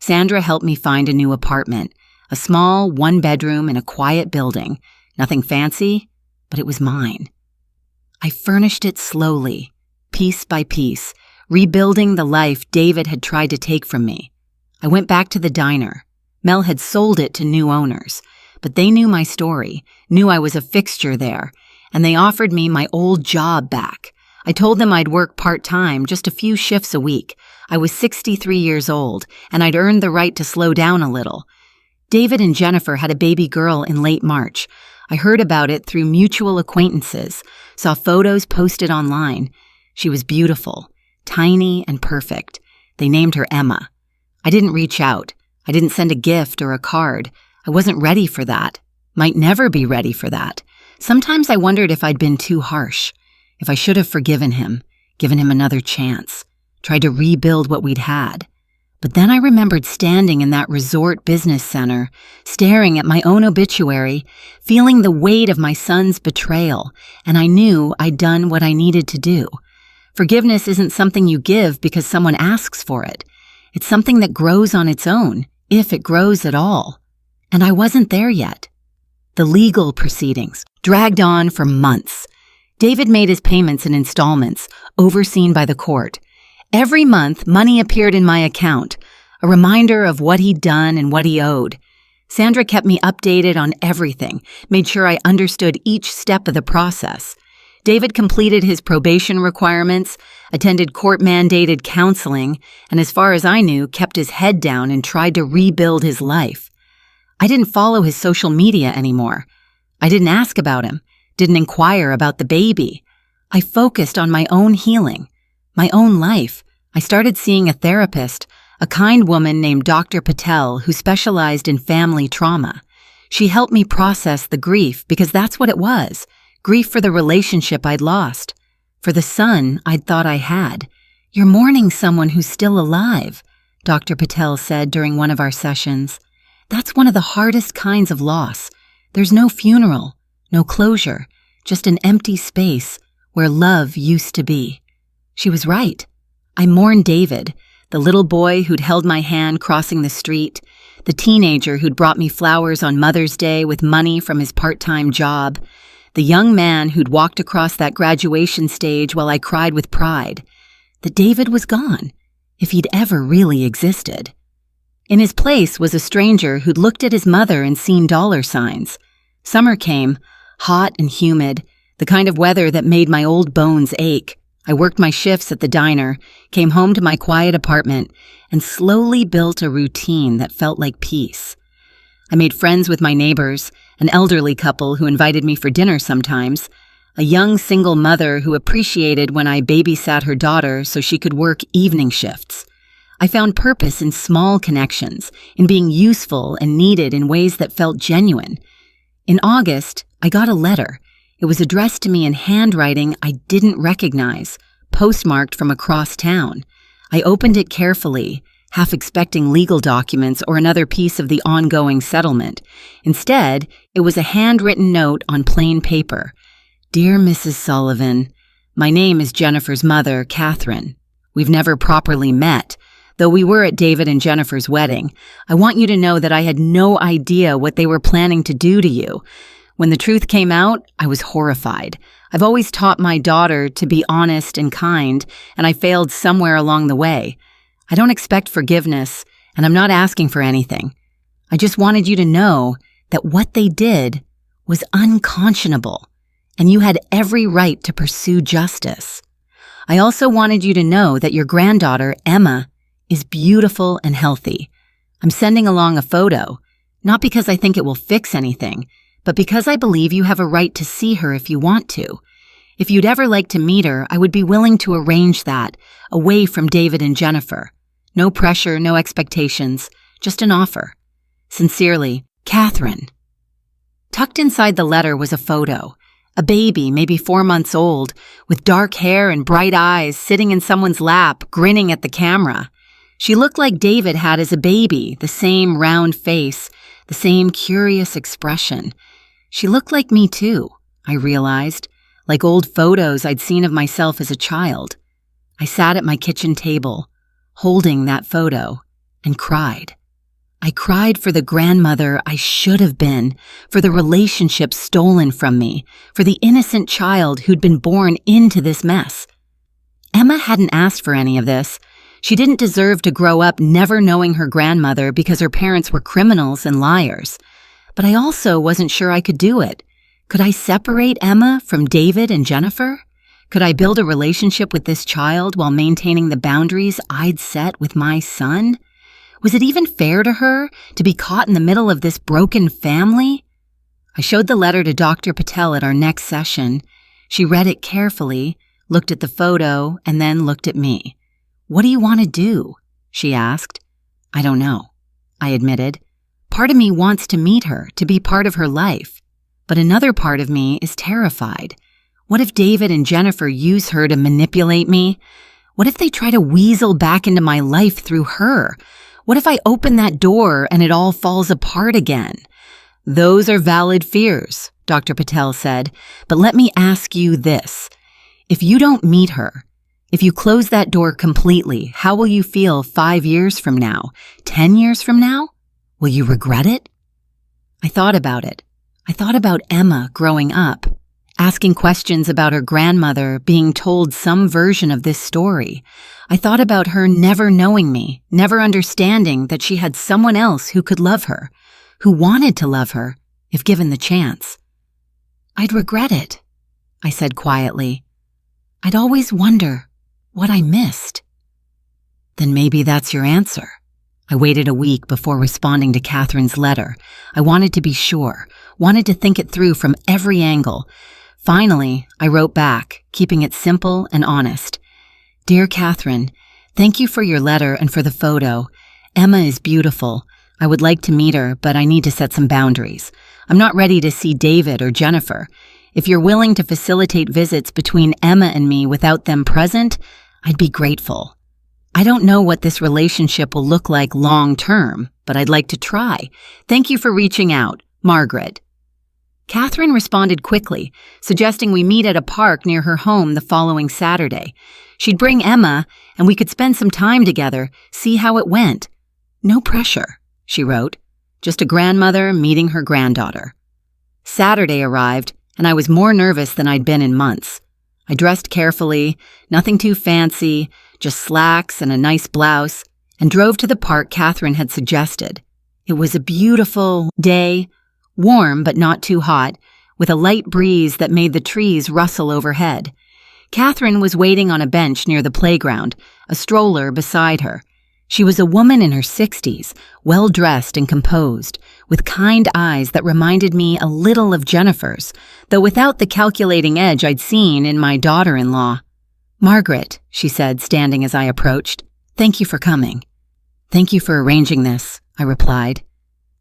Sandra helped me find a new apartment, a small 1-bedroom in a quiet building. Nothing fancy, but it was mine. I furnished it slowly, piece by piece, rebuilding the life David had tried to take from me. I went back to the diner. Mel had sold it to new owners, but they knew my story, knew I was a fixture there, and they offered me my old job back. I told them I'd work part-time, just a few shifts a week. I was 63 years old, and I'd earned the right to slow down a little. David and Jennifer had a baby girl in late March. I heard about it through mutual acquaintances, saw photos posted online. She was beautiful, tiny and perfect. They named her Emma. I didn't reach out. I didn't send a gift or a card. I wasn't ready for that. Might never be ready for that. Sometimes I wondered if I'd been too harsh, if I should have forgiven him, given him another chance, tried to rebuild what we'd had. But then I remembered standing in that resort business center, staring at my own obituary, feeling the weight of my son's betrayal, and I knew I'd done what I needed to do. Forgiveness isn't something you give because someone asks for it. It's something that grows on its own, if it grows at all. And I wasn't there yet. The legal proceedings dragged on for months. David made his payments in installments, overseen by the court. Every month, money appeared in my account, a reminder of what he'd done and what he owed. Sandra kept me updated on everything, made sure I understood each step of the process. David completed his probation requirements, attended court-mandated counseling, and as far as I knew, kept his head down and tried to rebuild his life. I didn't follow his social media anymore. I didn't ask about him, didn't inquire about the baby. I focused on my own healing, my own life. I started seeing a therapist, a kind woman named Dr. Patel who specialized in family trauma. She helped me process the grief because that's what it was. Grief for the relationship I'd lost, for the son I'd thought I had. "You're mourning someone who's still alive," Dr. Patel said during one of our sessions. "That's one of the hardest kinds of loss. There's no funeral, no closure, just an empty space where love used to be." She was right. I mourned David, the little boy who'd held my hand crossing the street, the teenager who'd brought me flowers on Mother's Day with money from his part-time job, the young man who'd walked across that graduation stage while I cried with pride. That David was gone, if he'd ever really existed. In his place was a stranger who'd looked at his mother and seen dollar signs. Summer came, hot and humid, the kind of weather that made my old bones ache. I worked my shifts at the diner, came home to my quiet apartment, and slowly built a routine that felt like peace. I made friends with my neighbors, an elderly couple who invited me for dinner sometimes, a young single mother who appreciated when I babysat her daughter so she could work evening shifts. I found purpose in small connections, in being useful and needed in ways that felt genuine. In August, I got a letter. It was addressed to me in handwriting I didn't recognize, postmarked from across town. I opened it carefully, half expecting legal documents or another piece of the ongoing settlement. Instead, it was a handwritten note on plain paper. Dear Mrs. Sullivan, my name is Jennifer's mother, Catherine. We've never properly met, though we were at David and Jennifer's wedding. I want you to know that I had no idea what they were planning to do to you. When the truth came out, I was horrified. I've always taught my daughter to be honest and kind, and I failed somewhere along the way. I don't expect forgiveness, and I'm not asking for anything. I just wanted you to know that what they did was unconscionable, and you had every right to pursue justice. I also wanted you to know that your granddaughter, Emma, is beautiful and healthy. I'm sending along a photo, not because I think it will fix anything, but because I believe you have a right to see her if you want to. If you'd ever like to meet her, I would be willing to arrange that, away from David and Jennifer. No pressure, no expectations, just an offer. Sincerely, Catherine. Tucked inside the letter was a photo. A baby, maybe 4 months old, with dark hair and bright eyes, sitting in someone's lap, grinning at the camera. She looked like David had as a baby, the same round face, the same curious expression. She looked like me too, I realized, like old photos I'd seen of myself as a child. I sat at my kitchen table, holding that photo, and cried. I cried for the grandmother I should have been, for the relationship stolen from me, for the innocent child who'd been born into this mess. Emma hadn't asked for any of this. She didn't deserve to grow up never knowing her grandmother because her parents were criminals and liars. But I also wasn't sure I could do it. Could I separate Emma from David and Jennifer? Could I build a relationship with this child while maintaining the boundaries I'd set with my son? Was it even fair to her to be caught in the middle of this broken family? I showed the letter to Dr. Patel at our next session. She read it carefully, looked at the photo, and then looked at me. What do you want to do? She asked. I don't know, I admitted. Part of me wants to meet her, to be part of her life. But another part of me is terrified. What if David and Jennifer use her to manipulate me? What if they try to weasel back into my life through her? What if I open that door and it all falls apart again? Those are valid fears, Dr. Patel said, but let me ask you this. If you don't meet her, if you close that door completely, how will you feel 5 years from now? 10 years from now? Will you regret it? I thought about it. I thought about Emma growing up, asking questions about her grandmother, being told some version of this story. I thought about her never knowing me, never understanding that she had someone else who could love her, who wanted to love her, if given the chance. I'd regret it, I said quietly. I'd always wonder what I missed. Then maybe that's your answer. I waited a week before responding to Catherine's letter. I wanted to be sure, wanted to think it through from every angle. Finally, I wrote back, keeping it simple and honest. Dear Catherine, thank you for your letter and for the photo. Emma is beautiful. I would like to meet her, but I need to set some boundaries. I'm not ready to see David or Jennifer. If you're willing to facilitate visits between Emma and me without them present, I'd be grateful. I don't know what this relationship will look like long term, but I'd like to try. Thank you for reaching out, Margaret. Catherine responded quickly, suggesting we meet at a park near her home the following Saturday. She'd bring Emma, and we could spend some time together, see how it went. No pressure, she wrote. Just a grandmother meeting her granddaughter. Saturday arrived, and I was more nervous than I'd been in months. I dressed carefully, nothing too fancy, just slacks and a nice blouse, and drove to the park Catherine had suggested. It was a beautiful day, warm but not too hot, with a light breeze that made the trees rustle overhead. Catherine was waiting on a bench near the playground, a stroller beside her. She was a woman in her 60s, well-dressed and composed, with kind eyes that reminded me a little of Jennifer's, though without the calculating edge I'd seen in my daughter-in-law. Margaret, she said, standing as I approached, thank you for coming. Thank you for arranging this, I replied.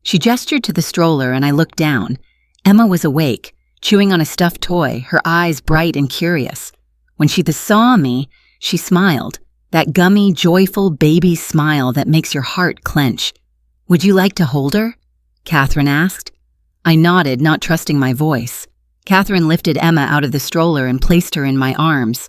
She gestured to the stroller and I looked down. Emma was awake, chewing on a stuffed toy, her eyes bright and curious. When she saw me, She smiled, that gummy, joyful baby smile that makes your heart clench. "Would you like to hold her?" Catherine asked. I nodded, not trusting my voice. Catherine lifted Emma out of the stroller and placed her in my arms.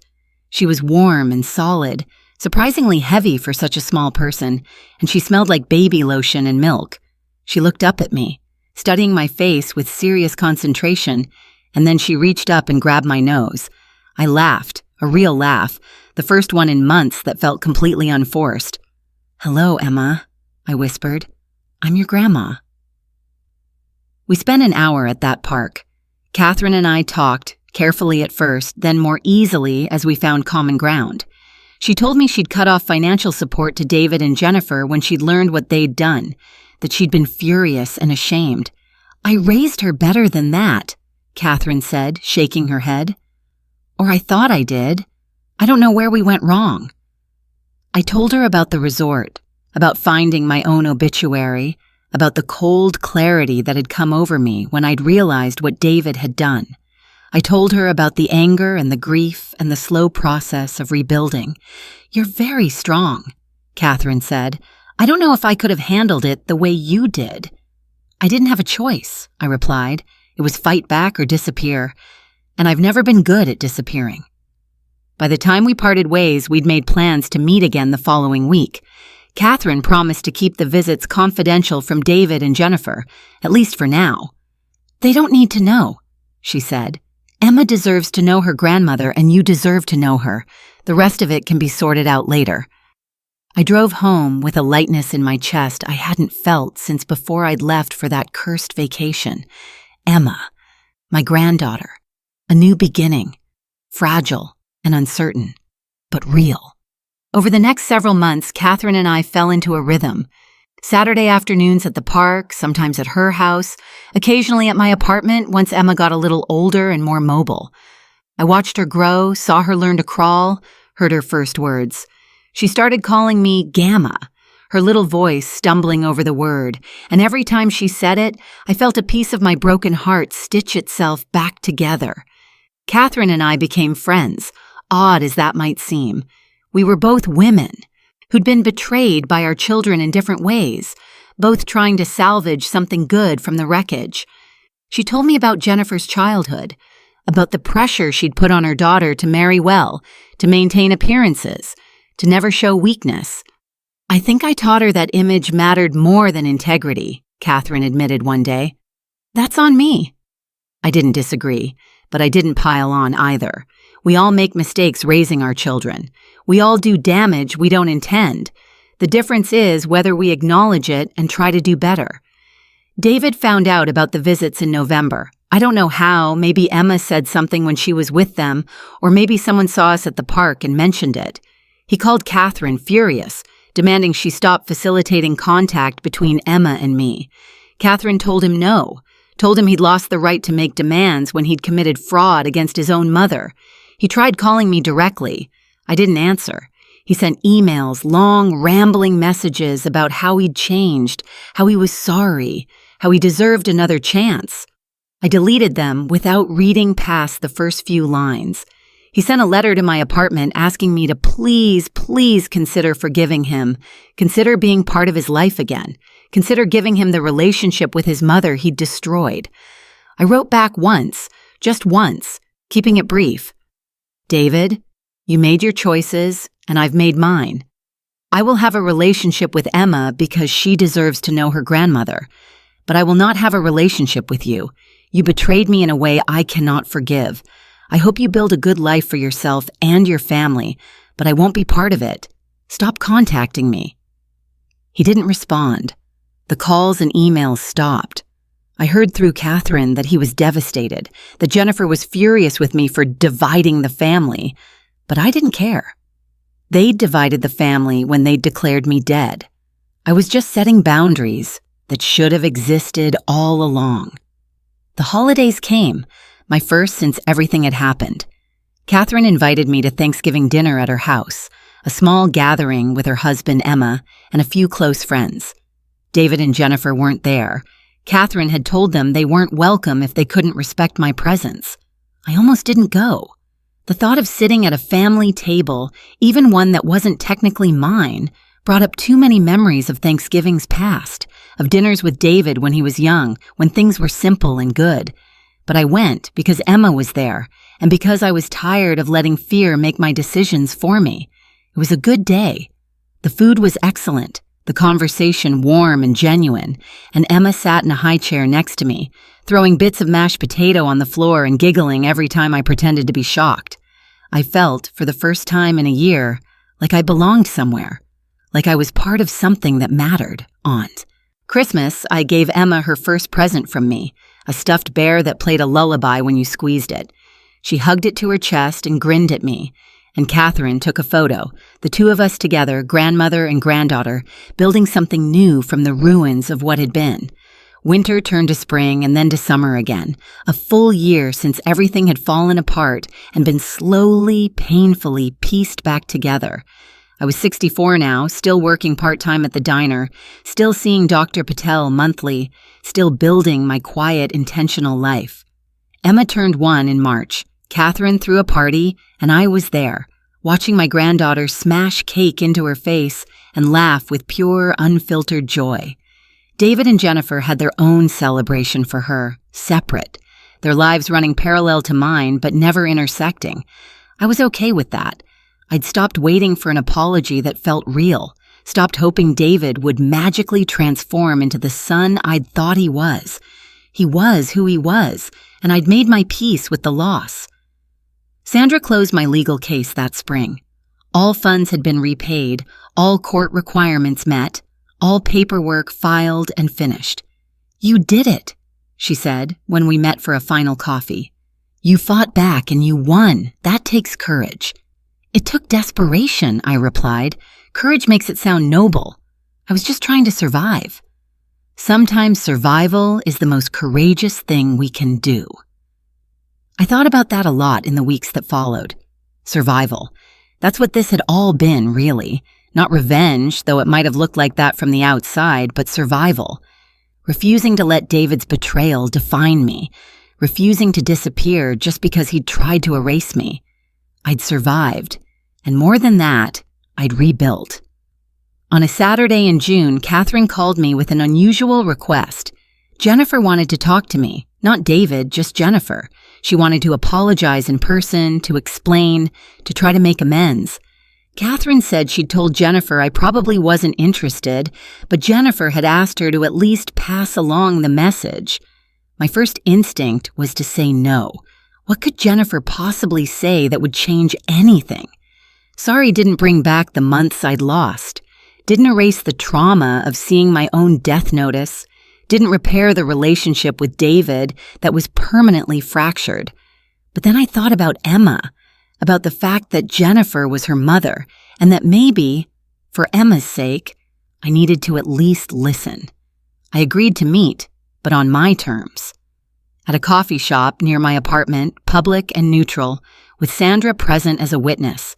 She was warm and solid, surprisingly heavy for such a small person, and she smelled like baby lotion and milk. She looked up at me, studying my face with serious concentration, and then she reached up and grabbed my nose. I laughed, a real laugh, the first one in months that felt completely unforced. "Hello, Emma," I whispered. "I'm your grandma." We spent an hour at that park. Catherine and I talked, carefully at first, then more easily as we found common ground. She told me she'd cut off financial support to David and Jennifer when she'd learned what they'd done, that she'd been furious and ashamed. "I raised her better than that," Catherine said, shaking her head. "Or I thought I did. I don't know where we went wrong." I told her about the resort, about finding my own obituary, about the cold clarity that had come over me when I'd realized what David had done. I told her about the anger and the grief and the slow process of rebuilding. "You're very strong," Catherine said. "I don't know if I could have handled it the way you did." "I didn't have a choice," I replied. It was fight back or disappear, and I've never been good at disappearing. By the time we parted ways, we'd made plans to meet again the following week. Catherine promised to keep the visits confidential from David and Jennifer, at least for now. "They don't need to know," she said. "Emma deserves to know her grandmother, and you deserve to know her. The rest of it can be sorted out later." I drove home with a lightness in my chest I hadn't felt since before I'd left for that cursed vacation. Emma, my granddaughter, a new beginning, fragile and uncertain, but real. Over the next several months, Catherine and I fell into a rhythm. Saturday afternoons at the park, sometimes at her house, occasionally at my apartment once Emma got a little older and more mobile. I watched her grow, saw her learn to crawl, heard her first words. She started calling me Gamma, her little voice stumbling over the word, and every time she said it, I felt a piece of my broken heart stitch itself back together. Catherine and I became friends, odd as that might seem. We were both women who'd been betrayed by our children in different ways, both trying to salvage something good from the wreckage. She told me about Jennifer's childhood, about the pressure she'd put on her daughter to marry well, to maintain appearances, to never show weakness. "I think I taught her that image mattered more than integrity," Catherine admitted one day. "That's on me." I didn't disagree, but I didn't pile on either. We all make mistakes raising our children. We all do damage we don't intend. The difference is whether we acknowledge it and try to do better. David found out about the visits in November. I don't know how. Maybe Emma said something when she was with them, or maybe someone saw us at the park and mentioned it. He called Catherine furious, demanding she stop facilitating contact between Emma and me. Catherine told him no, told him he'd lost the right to make demands when he'd committed fraud against his own mother. He tried calling me directly. I didn't answer. He sent emails, long, rambling messages about how he'd changed, how he was sorry, how he deserved another chance. I deleted them without reading past the first few lines. He sent a letter to my apartment asking me to please consider forgiving him, consider being part of his life again, consider giving him the relationship with his mother he'd destroyed. I wrote back once, just once, keeping it brief. "David, you made your choices, and I've made mine. I will have a relationship with Emma because she deserves to know her grandmother, but I will not have a relationship with you. You betrayed me in a way I cannot forgive. I hope you build a good life for yourself and your family, but I won't be part of it. Stop contacting me." He didn't respond. The calls and emails stopped. I heard through Catherine that he was devastated, that Jennifer was furious with me for dividing the family, but I didn't care. They'd divided the family when they'd declared me dead. I was just setting boundaries that should have existed all along. The holidays came, my first since everything had happened. Catherine invited me to Thanksgiving dinner at her house, a small gathering with her husband Emma and a few close friends. David and Jennifer weren't there. Catherine had told them they weren't welcome if they couldn't respect my presence. I almost didn't go. The thought of sitting at a family table, even one that wasn't technically mine, brought up too many memories of Thanksgivings past, of dinners with David when he was young, when things were simple and good. But I went because Emma was there, and because I was tired of letting fear make my decisions for me. It was a good day. The food was excellent, the conversation warm and genuine, and Emma sat in a high chair next to me, throwing bits of mashed potato on the floor and giggling every time I pretended to be shocked. I felt, for the first time in a year, like I belonged somewhere, like I was part of something that mattered. Christmas, I gave Emma her first present from me, a stuffed bear that played a lullaby when you squeezed it. She hugged it to her chest and grinned at me, and Catherine took a photo, the two of us together, grandmother and granddaughter, building something new from the ruins of what had been. Winter turned to spring and then to summer again, a full year since everything had fallen apart and been slowly, painfully pieced back together. I was 64 now, still working part-time at the diner, still seeing Dr. Patel monthly, still building my quiet, intentional life. Emma turned 1 in March. Catherine threw a party, and I was there, watching my granddaughter smash cake into her face and laugh with pure, unfiltered joy. David and Jennifer had their own celebration for her, separate, their lives running parallel to mine but never intersecting. I was okay with that. I'd stopped waiting for an apology that felt real, stopped hoping David would magically transform into the son I'd thought he was. He was who he was, and I'd made my peace with the loss. Sandra closed my legal case that spring. All funds had been repaid, all court requirements met, all paperwork filed and finished. "You did it," she said when we met for a final coffee. "You fought back and you won. That takes courage." "It took desperation," I replied. "Courage makes it sound noble. I was just trying to survive." Sometimes survival is the most courageous thing we can do. I thought about that a lot in the weeks that followed. Survival. That's what this had all been, really. Not revenge, though it might have looked like that from the outside, but survival. Refusing to let David's betrayal define me. Refusing to disappear just because he'd tried to erase me. I'd survived. And more than that, I'd rebuilt. On a Saturday in June, Catherine called me with an unusual request. Jennifer wanted to talk to me. Not David, just Jennifer. She wanted to apologize in person, to explain, to try to make amends. Catherine said she'd told Jennifer I probably wasn't interested, but Jennifer had asked her to at least pass along the message. My first instinct was to say no. What could Jennifer possibly say that would change anything? Sorry didn't bring back the months I'd lost. Didn't erase the trauma of seeing my own death notice. Didn't repair the relationship with David that was permanently fractured. But then I thought about Emma, about the fact that Jennifer was her mother, and that maybe, for Emma's sake, I needed to at least listen. I agreed to meet, but on my terms. At a coffee shop near my apartment, public and neutral, with Sandra present as a witness.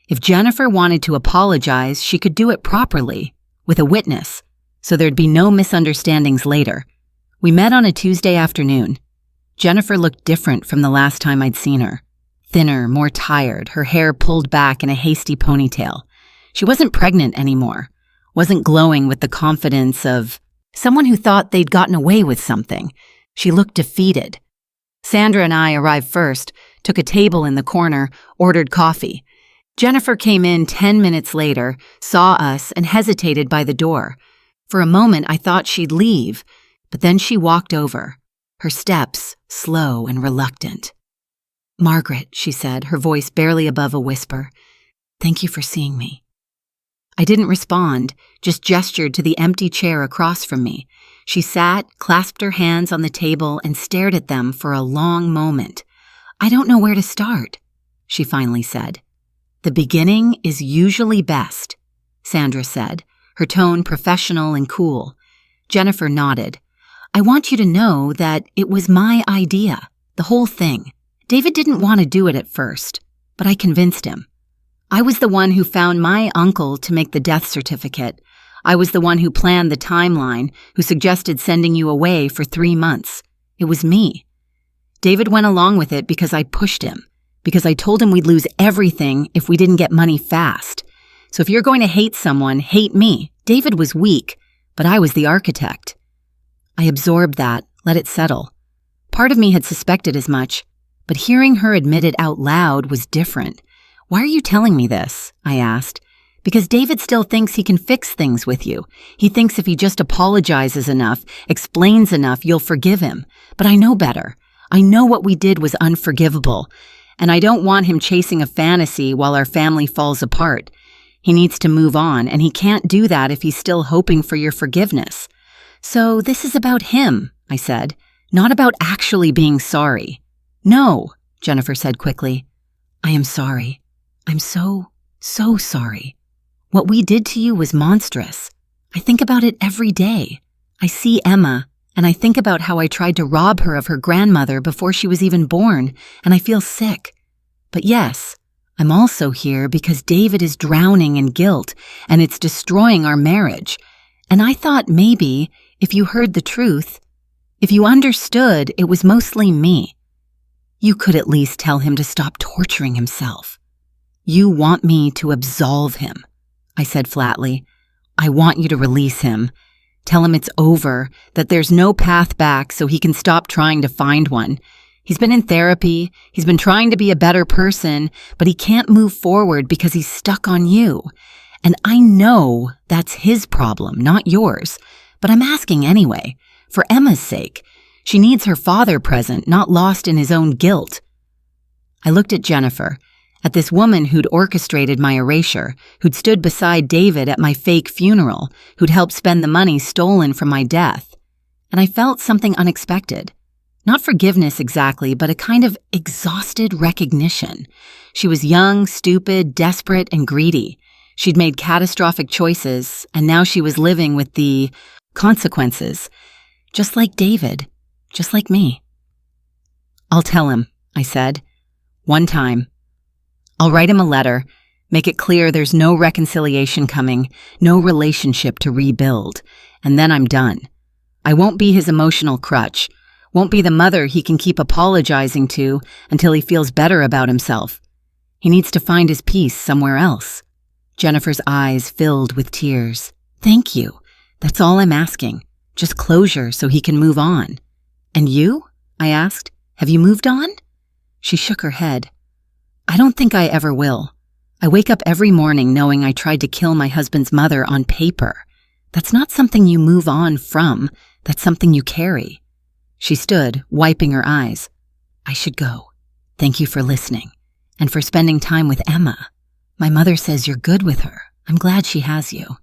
If Jennifer wanted to apologize, she could do it properly, with a witness, so there'd be no misunderstandings later. We met on a Tuesday afternoon. Jennifer looked different from the last time I'd seen her. Thinner, more tired, her hair pulled back in a hasty ponytail. She wasn't pregnant anymore, wasn't glowing with the confidence of someone who thought they'd gotten away with something. She looked defeated. Sandra and I arrived first, took a table in the corner, ordered coffee. Jennifer came in 10 minutes later, saw us, and hesitated by the door. For a moment, I thought she'd leave, but then she walked over, her steps slow and reluctant. "Margaret," she said, her voice barely above a whisper, "thank you for seeing me." I didn't respond, just gestured to the empty chair across from me. She sat, clasped her hands on the table, and stared at them for a long moment. "I don't know where to start," she finally said. "The beginning is usually best," Sandra said, her tone professional and cool. Jennifer nodded. "I want you to know that it was my idea, the whole thing. David didn't want to do it at first, but I convinced him. I was the one who found my uncle to make the death certificate. I was the one who planned the timeline, who suggested sending you away for 3 months. It was me. David went along with it because I pushed him, because I told him we'd lose everything if we didn't get money fast. So if you're going to hate someone, hate me. David was weak, but I was the architect. I absorbed that, let it settle. Part of me had suspected as much, but hearing her admit it out loud was different. Why are you telling me this? I asked. Because David still thinks he can fix things with you. He thinks if he just apologizes enough, explains enough, you'll forgive him. But I know better. I know what we did was unforgivable, and I don't want him chasing a fantasy while our family falls apart. He needs to move on, and he can't do that if he's still hoping for your forgiveness. So this is about him, I said, not about actually being sorry. No, Jennifer said quickly. I am sorry. I'm so sorry. What we did to you was monstrous. I think about it every day. I see Emma, and I think about how I tried to rob her of her grandmother before she was even born, and I feel sick. But yes, I'm also here because David is drowning in guilt, and it's destroying our marriage. And I thought maybe, if you heard the truth, if you understood it was mostly me, you could at least tell him to stop torturing himself. You want me to absolve him, I said flatly. I want you to release him. Tell him it's over, that there's no path back so he can stop trying to find one. He's been in therapy, he's been trying to be a better person, but he can't move forward because he's stuck on you. And I know that's his problem, not yours. But I'm asking anyway, for Emma's sake. She needs her father present, not lost in his own guilt. I looked at Jennifer, at this woman who'd orchestrated my erasure, who'd stood beside David at my fake funeral, who'd helped spend the money stolen from my death. And I felt something unexpected. Not forgiveness exactly, but a kind of exhausted recognition. She was young, stupid, desperate, and greedy. She'd made catastrophic choices, and now she was living with the consequences. Just like David, just like me. I'll tell him, I said. One time. I'll write him a letter, make it clear there's no reconciliation coming, no relationship to rebuild, and then I'm done. I won't be his emotional crutch, won't be the mother he can keep apologizing to until he feels better about himself. He needs to find his peace somewhere else. Jennifer's eyes filled with tears. Thank you. That's all I'm asking. Just closure so he can move on. And you? I asked. Have you moved on? She shook her head. I don't think I ever will. I wake up every morning knowing I tried to kill my husband's mother on paper. That's not something you move on from. That's something you carry. She stood, wiping her eyes. I should go. Thank you for listening. And for spending time with Emma. My mother says you're good with her. I'm glad she has you.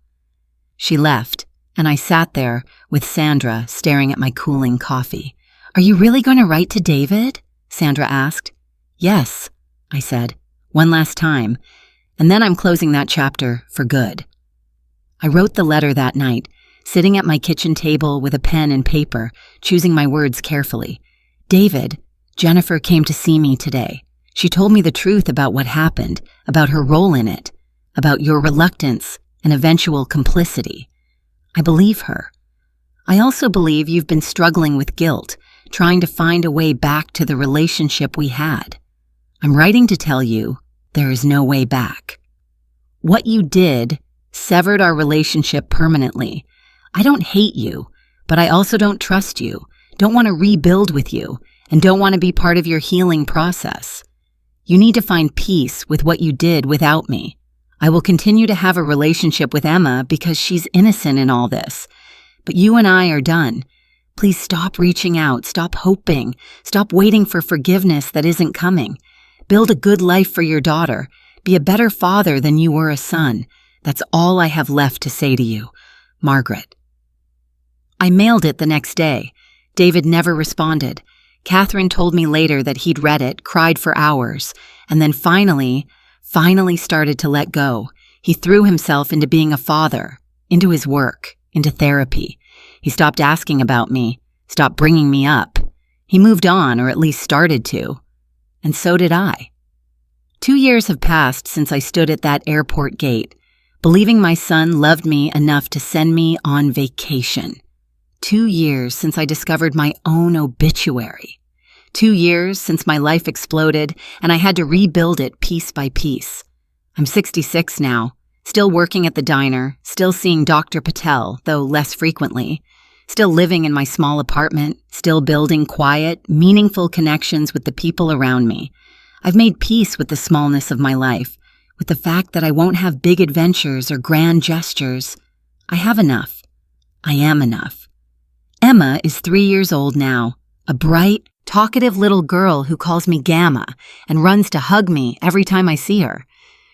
She left, and I sat there with Sandra staring at my cooling coffee. Are you really going to write to David? Sandra asked. Yes, I said, one last time, and then I'm closing that chapter for good. I wrote the letter that night, sitting at my kitchen table with a pen and paper, choosing my words carefully. David, Jennifer came to see me today. She told me the truth about what happened, about her role in it, about your reluctance and eventual complicity. I believe her. I also believe you've been struggling with guilt, trying to find a way back to the relationship we had. I'm writing to tell you there is no way back. What you did severed our relationship permanently. I don't hate you, but I also don't trust you, don't want to rebuild with you, and don't want to be part of your healing process. You need to find peace with what you did without me. I will continue to have a relationship with Emma because she's innocent in all this. But you and I are done. Please stop reaching out, stop hoping, stop waiting for forgiveness that isn't coming. Build a good life for your daughter. Be a better father than you were a son. That's all I have left to say to you. Margaret. I mailed it the next day. David never responded. Catherine told me later that he'd read it, cried for hours, and then finally started to let go. He threw himself into being a father, into his work, into therapy. He stopped asking about me, stopped bringing me up. He moved on, or at least started to. And so did I. 2 years have passed since I stood at that airport gate, believing my son loved me enough to send me on vacation. 2 years since I discovered my own obituary. 2 years since my life exploded, and I had to rebuild it piece by piece. I'm 66 now, still working at the diner, still seeing Dr. Patel, though less frequently, still living in my small apartment, still building quiet, meaningful connections with the people around me. I've made peace with the smallness of my life, with the fact that I won't have big adventures or grand gestures. I have enough. I am enough. Emma is 3 years old now, a bright, talkative little girl who calls me Gamma and runs to hug me every time I see her.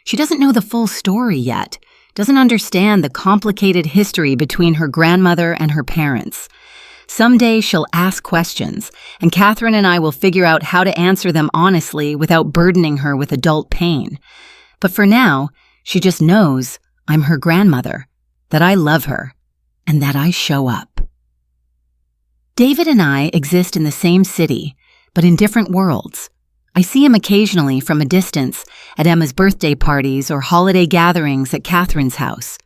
She doesn't know the full story yet, doesn't understand the complicated history between her grandmother and her parents. Someday she'll ask questions, and Catherine and I will figure out how to answer them honestly without burdening her with adult pain. But for now, she just knows I'm her grandmother, that I love her, and that I show up. David and I exist in the same city, but in different worlds. I see him occasionally from a distance at Emma's birthday parties or holiday gatherings at Catherine's house.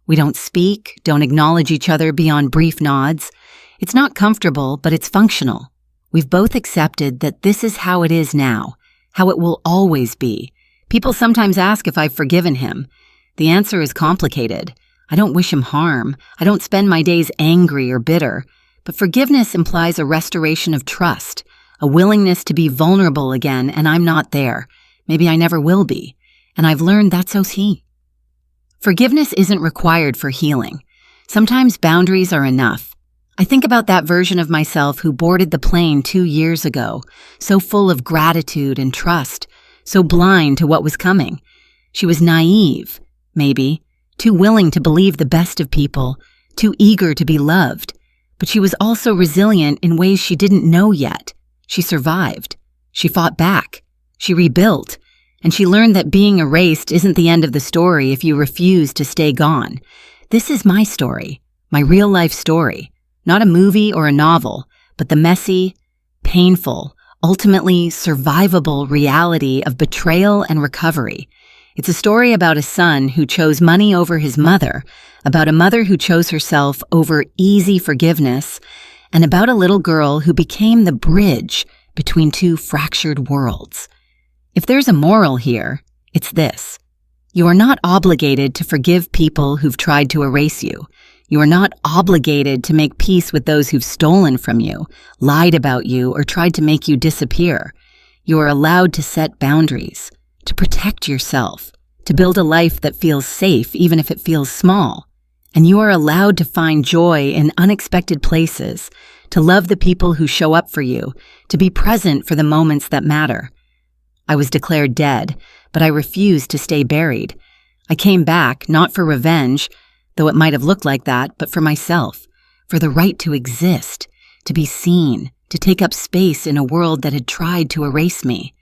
We don't speak, don't acknowledge each other beyond brief nods. It's not comfortable, but it's functional. We've both accepted that this is how it is now, how it will always be. People sometimes ask if I've forgiven him. The answer is complicated. I don't wish him harm. I don't spend my days angry or bitter. But forgiveness implies a restoration of trust, a willingness to be vulnerable again, and I'm not there. Maybe I never will be. And I've learned that's so's he. Forgiveness isn't required for healing. Sometimes boundaries are enough. I think about that version of myself who boarded the plane 2 years ago, so full of gratitude and trust, so blind to what was coming. She was naive, maybe, too willing to believe the best of people, too eager to be loved. But she was also resilient in ways she didn't know yet. She survived. She fought back. She rebuilt. And she learned that being erased isn't the end of the story if you refuse to stay gone. This is my story, my real-life story. Not a movie or a novel, but the messy, painful, ultimately survivable reality of betrayal and recovery. It's a story about a son who chose money over his mother, about a mother who chose herself over easy forgiveness, and about a little girl who became the bridge between two fractured worlds. If there's a moral here, it's this. You are not obligated to forgive people who've tried to erase you. You are not obligated to make peace with those who've stolen from you, lied about you, or tried to make you disappear. You are allowed to set boundaries, to protect yourself, to build a life that feels safe even if it feels small. And you are allowed to find joy in unexpected places, to love the people who show up for you, to be present for the moments that matter. I was declared dead, but I refused to stay buried. I came back, not for revenge, though it might have looked like that, but for myself, for the right to exist, to be seen, to take up space in a world that had tried to erase me.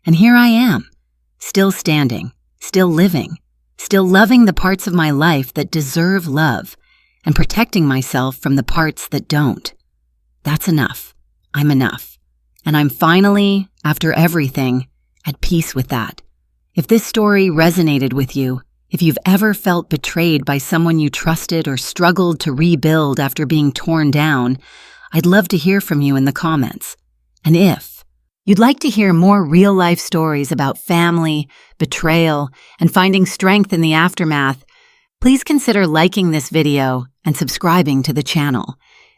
And here I am, still standing, still living, still loving the parts of my life that deserve love, and protecting myself from the parts that don't. That's enough. I'm enough. And I'm finally, after everything, at peace with that. If this story resonated with you, if you've ever felt betrayed by someone you trusted or struggled to rebuild after being torn down, I'd love to hear from you in the comments. And if you'd like to hear more real-life stories about family, betrayal, and finding strength in the aftermath, please consider liking this video and subscribing to the channel.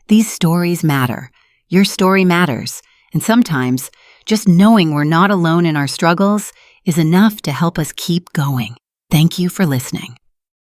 These stories matter. Your story matters. And sometimes, just knowing we're not alone in our struggles is enough to help us keep going. Thank you for listening.